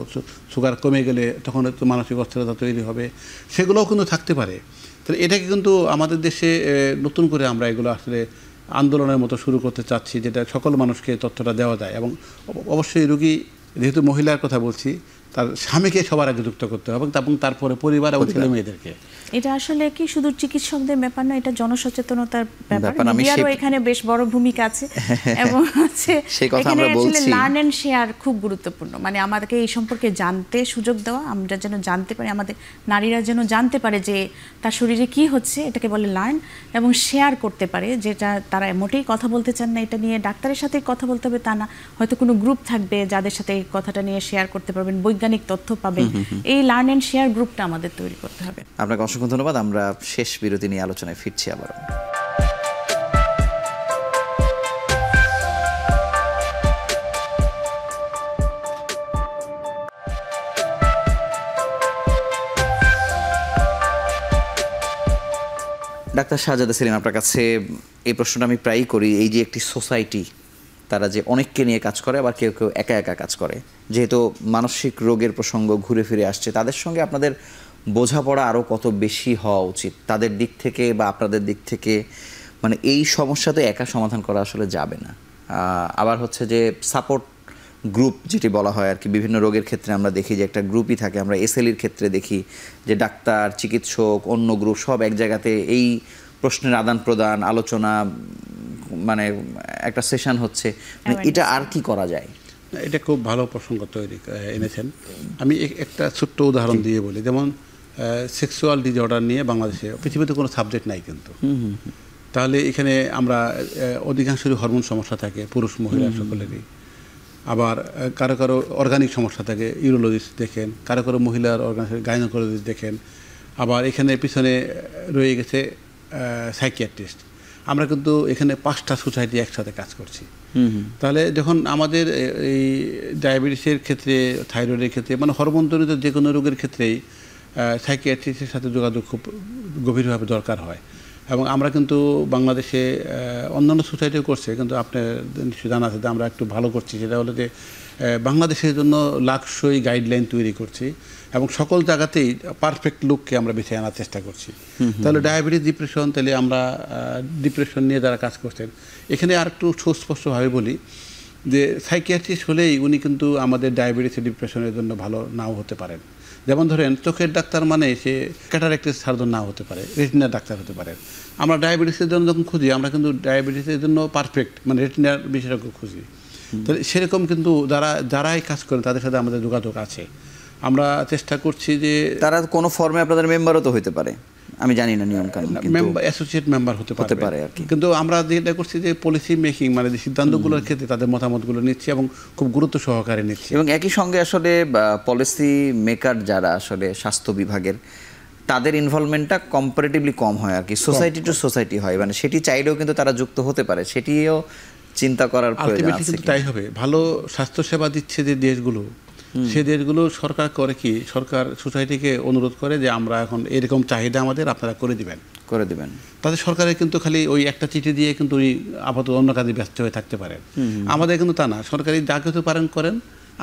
সুগার কমে গেলে তখন একটু মানসিক অস্থিরতা তৈরি হবে, সেগুলোও কিন্তু থাকতে পারে। তাহলে এটাকে কিন্তু আমাদের দেশে নতুন করে আমরা এগুলো আসলে আন্দোলনের মতো শুরু করতে চাচ্ছি, যেটা সকল মানুষকে তথ্যটা দেওয়া যায়। এবং অবশ্যই রোগী, যেহেতু মহিলার কথা বলছি, তার স্বামীকে সবার আগে যুক্ত করতে হবে এবং তারপরে পরিবার এবং ছেলে মেয়েদেরকে। এটা আসলে কি শুধু চিকিৎসকদের ব্যাপার না, এটা জনসচেতনতার ব্যাপার। মিডিয়ারও এখানে বেশ বড় ভূমিকা আছে এবং হচ্ছে এখানে আসলে লার্ন এন্ড শেয়ার খুব গুরুত্বপূর্ণ। মানে আমাদেরকে এই সম্পর্কে জানতে সুযোগ দেওয়া, আমরা যেন জানতে পারি, আমাদের নারীরা যেন জানতে পারে যে তার শরীরে কি হচ্ছে, এটাকে বলে লার্ন, এবং শেয়ার করতে পারে, যেটা তারা মোটেই কথা বলতে চান না এটা নিয়ে। ডাক্তারের সাথে কথা বলতে হবে তা না, হয়তো কোনো গ্রুপ থাকবে যাদের সাথে এই কথাটা নিয়ে শেয়ার করতে পারবেন, বৈজ্ঞানিক তথ্য পাবেন। এই লার্ন এন্ড শেয়ার গ্রুপটা আমাদের তৈরি করতে হবে। আপনাকে অসংখ্য ধন্যবাদ। আমরা শেষ বিরতি নিয়ে আলোচনায় ফিরছি আবার। ডাক্তার শাহজাদা সেলিম, আপনার কাছে এই প্রশ্নটা আমি প্রায়ই করি। এই যে একটি সোসাইটি, তারা যে অনেককে নিয়ে কাজ করে, আবার কেউ কেউ একা একা কাজ করে, যেহেতু মানসিক রোগের প্রসঙ্গ ঘুরে ফিরে আসছে, তাদের সঙ্গে আপনাদের বোঝাপড়া আরও কত বেশি হওয়া উচিত তাদের দিক থেকে বা আপনাদের দিক থেকে? মানে এই সমস্যা তো একা সমাধান করা আসলে যাবে না। আবার হচ্ছে যে সাপোর্ট গ্রুপ যেটি বলা হয় আর কি, বিভিন্ন রোগের ক্ষেত্রে আমরা দেখি যে একটা গ্রুপই থাকে। আমরা এসএলইর ক্ষেত্রে দেখি যে ডাক্তার, চিকিৎসক, অন্য গ্রুপ সব এক জায়গাতে এই প্রশ্নের আদান প্রদান, আলোচনা, মানে একটা সেশন হচ্ছে। এটা আর কি করা যায়? এটা খুব ভালো প্রসঙ্গ এনেছেন। আমি একটা ছোট্ট উদাহরণ দিয়ে বলি। যেমন সেক্সুয়াল ডিসঅর্ডার নিয়ে বাংলাদেশে, পৃথিবীতে কোনো সাবজেক্ট নাই কিন্তু। তাহলে এখানে আমরা অধিকাংশই হরমোন সমস্যা থাকে, পুরুষ মহিলা সকলেরই। আবার কারো কারো অর্গানিক সমস্যা থাকে, ইউরোলজিস্ট দেখেন, কারো কারো মহিলার গাইনোকোলজিস্ট দেখেন। আবার এখানে পিছনে রয়ে গেছে সাইকিয়াট্রিস্ট। আমরা কিন্তু এখানে 5টা সোসাইটি একসাথে কাজ করছি। তাহলে যখন আমাদের এই ডায়াবেটিসের ক্ষেত্রে, থাইরয়েডের ক্ষেত্রে, মানে হরমোনজনিত যে কোনো রোগের ক্ষেত্রেই সাইকিয়াট্রিস্টের সাথে যোগাযোগ খুব গভীরভাবে দরকার হয়। এবং আমরা কিন্তু বাংলাদেশে অন্যান্য সোসাইটিও করছে, কিন্তু আপনার নিশ্চয়ই জানা আছে যে আমরা একটু ভালো করছি। সেটা হলো যে বাংলাদেশের জন্য লাক্সই গাইডলাইন তৈরি করছি এবং সকল জায়গাতেই পারফেক্ট লুককে আমরা বেছে আনার চেষ্টা করছি। তাহলে ডায়াবেটিস, ডিপ্রেশন, তাহলে আমরা ডিপ্রেশন নিয়ে যারা কাজ করছেন, এখানে আর একটু সুস্পষ্টভাবে বলি যে সাইকিয়াট্রিস্ট হলেই উনি কিন্তু আমাদের ডায়াবেটিস, ডিপ্রেশনের জন্য ভালো নাও হতে পারেন। যেমন ধরেন চোখের ডাক্তার মানে সে ক্যাটারাক্টের সার্জন নাও হতে পারে, রেটিনার ডাক্তার হতে পারেন। আমরা ডায়াবেটিসের জন্য যখন খুঁজি, আমরা কিন্তু ডায়াবেটিসের জন্য পারফেক্ট মানে রেটিনার বিশেষজ্ঞ খুঁজি। তো সেরকম কিন্তু যারাই কাজ করেন তাদের সাথে আমাদের যোগাযোগ আছে। আমরা চেষ্টা করছি যে তারা কোনো ফর্মে আপনাদের মেম্বারও তো হতে পারে, আমি জানি না নিয়ম কানুন, মেম্বার, অ্যাসোসিয়েট মেম্বার হতে পারে আর কি। কিন্তু আমরা যেটা করছি যে পলিসি মেকিং, মানে সিদ্ধান্তগুলোর ক্ষেত্রে তাদের মতামতগুলো নিচ্ছি এবং খুব গুরুত্ব সহকারে নিচ্ছি। এবং একই সঙ্গে আসলে পলিসি মেকার যারা আসলে স্বাস্থ্য বিভাগের, তাদের ইনভলভমেন্টটা কম্পারেটিভলি কম হয় আর কি, সোসাইটি টু সোসাইটি হয়। মানে সেটি চাইলেও কিন্তু তারা যুক্ত হতে পারে, সেটিও চিন্তা করার প্রয়োজন আছে। কিন্তু তাই হবে। ভালো স্বাস্থ্যসেবা দিচ্ছে যে দেশগুলো, সে দেশগুলো সরকার করে কি, সরকার সোসাইটিকে অনুরোধ করে যে আমরা এখন এরকম চাহিদা আমাদের, আপনারা করে দিবেন। তাদের সরকারের কিন্তু খালি ওই একটা চিঠি দিয়ে কিন্তু উনি আপাতত অন্য কাজে ব্যস্ত হয়ে থাকতে পারেন। আমাদের কিন্তু তা না, সরকারি যা কিছু পারেন করেন,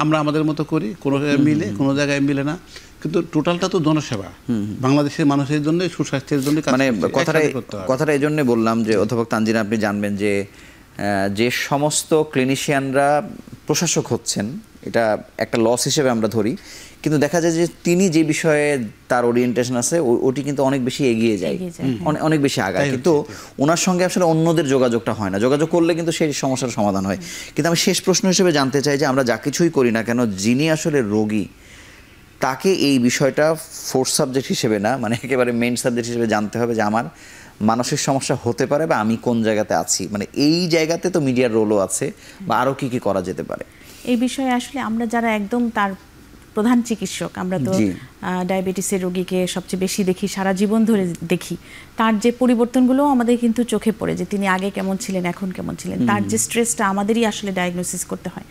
আমরা আমাদের মতো করি, কোনো জায়গায় মিলে, কোনো জায়গায় মিলে না, কিন্তু টোটালটা তো জনসেবা, বাংলাদেশের মানুষের জন্য, সুস্বাস্থ্যের জন্য। মানে কথাটা এই জন্য বললাম যে অধ্যাপক তানজিনা, আপনি জানবেন যে সমস্ত ক্লিনিশিয়ানরা প্রশাসক হচ্ছেন, এটা একটা লস হিসেবে আমরা ধরি, কিন্তু দেখা যায় যে তিনি যে বিষয়ে তার ওরিয়েন্টেশন আছে ওটি কিন্তু অনেক বেশি এগিয়ে যায়, অনেক বেশি আগায়, কিন্তু ওনার সঙ্গে আসলে অন্যদের যোগাযোগটা হয় না। যোগাযোগ করলে কিন্তু সেই সমস্যার সমাধান হয়। কিন্তু আমি শেষ প্রশ্ন হিসেবে জানতে চাই যে আমরা যা কিছুই করি না কেন, যিনি আসলে রোগী, তাকে এই বিষয়টা ফোর্থ সাবজেক্ট হিসেবে না, মানে একেবারে মেইন সাবজেক্ট হিসেবে জানতে হবে যে আমার মানসিক সমস্যা হতে পারে বা আমি কোন জায়গাতে আছি। মানে এই জায়গাতে তো মিডিয়ার রোলও আছে, বা আরও কি কি করা যেতে পারে এই বিষয়ে? আসলে আমরা যারা একদম তার প্রধান চিকিৎসক, আমরা তো ডায়াবেটিসের রোগীকে সবচেয়ে বেশি দেখি, সারা জীবন ধরে দেখি, তার যে পরিবর্তনগুলো আমাদের কিন্তু চোখে পড়ে যে তিনি আগে কেমন ছিলেন, এখন কেমন ছিলেন, তার যে স্ট্রেসটা আমাদেরই আসলে ডায়াগনোসিস করতে হয়।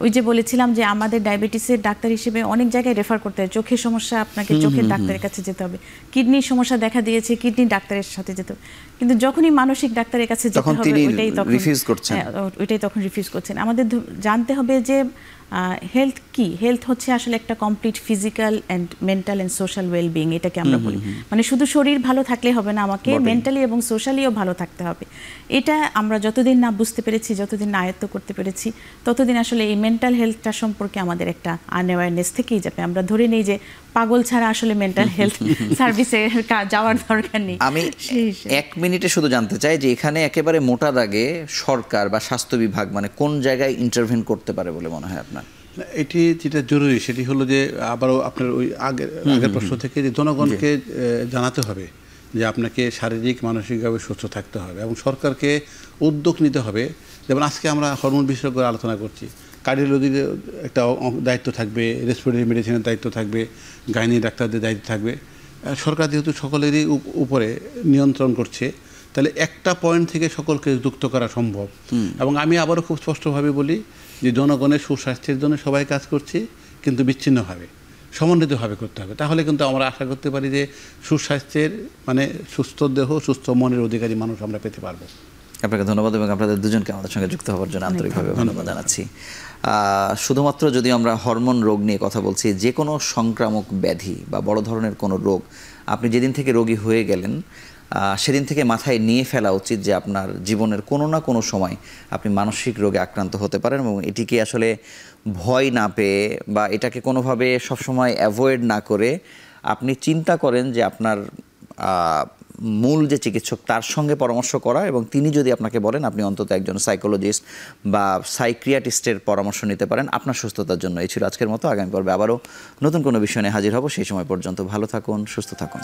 ওই যে বলেছিলাম যে আমাদের ডায়াবেটিসের ডাক্তার হিসেবে অনেক জায়গায় রেফার করতে হয়। চোখের সমস্যা, আপনাকে চোখের ডাক্তারের কাছে যেতে হবে, কিডনির সমস্যা দেখা দিয়েছে, কিডনির ডাক্তারের সাথে যেতে হবে, কিন্তু যখনই মানসিক ডাক্তারের কাছে যেতে হবে ওইটাই তখন রিফিউজ করছেন। আমাদের জানতে হবে যে হেলথ কি, হেলথ হচ্ছে আসলে একটা complete physical and mental and social wellbeing, এটাকে আমরা বলি। মানে শুধু শরীর ভালো থাকলে হবে না, আমাকে মেন্টালি এবং সোশ্যালিও ভালো থাকতে হবে। এটা আমরা যতদিন না বুঝতে পেরেছি, যতদিন না আয়ত্ত করতে পেরেছি, ততদিন আসলে এই মেন্টাল হেলথটা সম্পর্কে আমাদের একটা আনঅ্যাওয়ারনেস থেকেই যাবে। আমরা ধরে নিই যে পাগল ছাড়া আসলে মেন্টাল হেলথ সার্ভিসে যাওয়ার দরকার নেই। আমি 1 মিনিটে শুধু জানতে চাই যে এখানে একেবারে মোটা দাগে সরকার বা স্বাস্থ্য বিভাগ মানে কোন জায়গায় ইন্টারভেন করতে পারে বলে মনে হয় আপনার? এটি যেটা জরুরি সেটি হলো যে আবারও আপনার ওই আগের প্রশ্ন থেকে যে জনগণকে জানাতে হবে যে আপনাকে শারীরিক মানসিকভাবে সুস্থ থাকতে হবে এবং সরকারকে উদ্যোগ নিতে হবে। যেমন আজকে আমরা হরমোন বিশেষজ্ঞ আলোচনা করছি, কার্ডিওলজির একটা দায়িত্ব থাকবে, রেসপিরেটরি মেডিসিনের দায়িত্ব থাকবে, গাইনি ডাক্তারদের দায়িত্ব থাকবে। সরকার যেহেতু সকলেরই উপরে নিয়ন্ত্রণ করছে, তাহলে একটা পয়েন্ট থেকে সকলকে যুক্ত করা সম্ভব। এবং আমি আবারও খুব স্পষ্টভাবে বলি যে জনগণের সুস্বাস্থ্যের জন্য সবাই কাজ করছি, কিন্তু বিচ্ছিন্নভাবে, সমন্বিতভাবে করতে হবে। তাহলে কিন্তু আমরা আশা করতে পারি যে সুস্বাস্থ্যের মানে সুস্থ দেহ সুস্থ মনের অধিকারী মানুষ আমরা পেতে পারবো। আপনাকে ধন্যবাদ এবং আপনাদের দুজনকে আমাদের সঙ্গে যুক্ত হওয়ার জন্য আন্তরিকভাবে ধন্যবাদ জানাচ্ছি। শুধুমাত্র যদি আমরা হরমোন রোগ নিয়ে কথা বলছি, যে কোনো সংক্রামক ব্যাধি বা বড় ধরনের কোনো রোগ, আপনি যেদিন থেকে রোগী হয়ে গেলেন সেদিন থেকে মাথায় নিয়ে ফেলা উচিত যে আপনার জীবনের কোনো না কোনো সময় আপনি মানসিক রোগে আক্রান্ত হতে পারেন এবং এটিকে আসলে ভয় না পেয়ে বা এটাকে কোনোভাবে সবসময় অ্যাভয়েড না করে আপনি চিন্তা করেন যে আপনার মূল যে চিকিৎসক তার সঙ্গে পরামর্শ করা, এবং তিনি যদি আপনাকে বলেন আপনি অন্তত একজন সাইকোলজিস্ট বা সাইক্রিয়াটিস্টের পরামর্শ নিতে পারেন আপনার সুস্থতার জন্য। এই ছিল আজকের মতো। আগামী পর্বে আবারও নতুন কোনো বিষয় নিয়ে হাজির হব। সেই সময় পর্যন্ত ভালো থাকুন, সুস্থ থাকুন।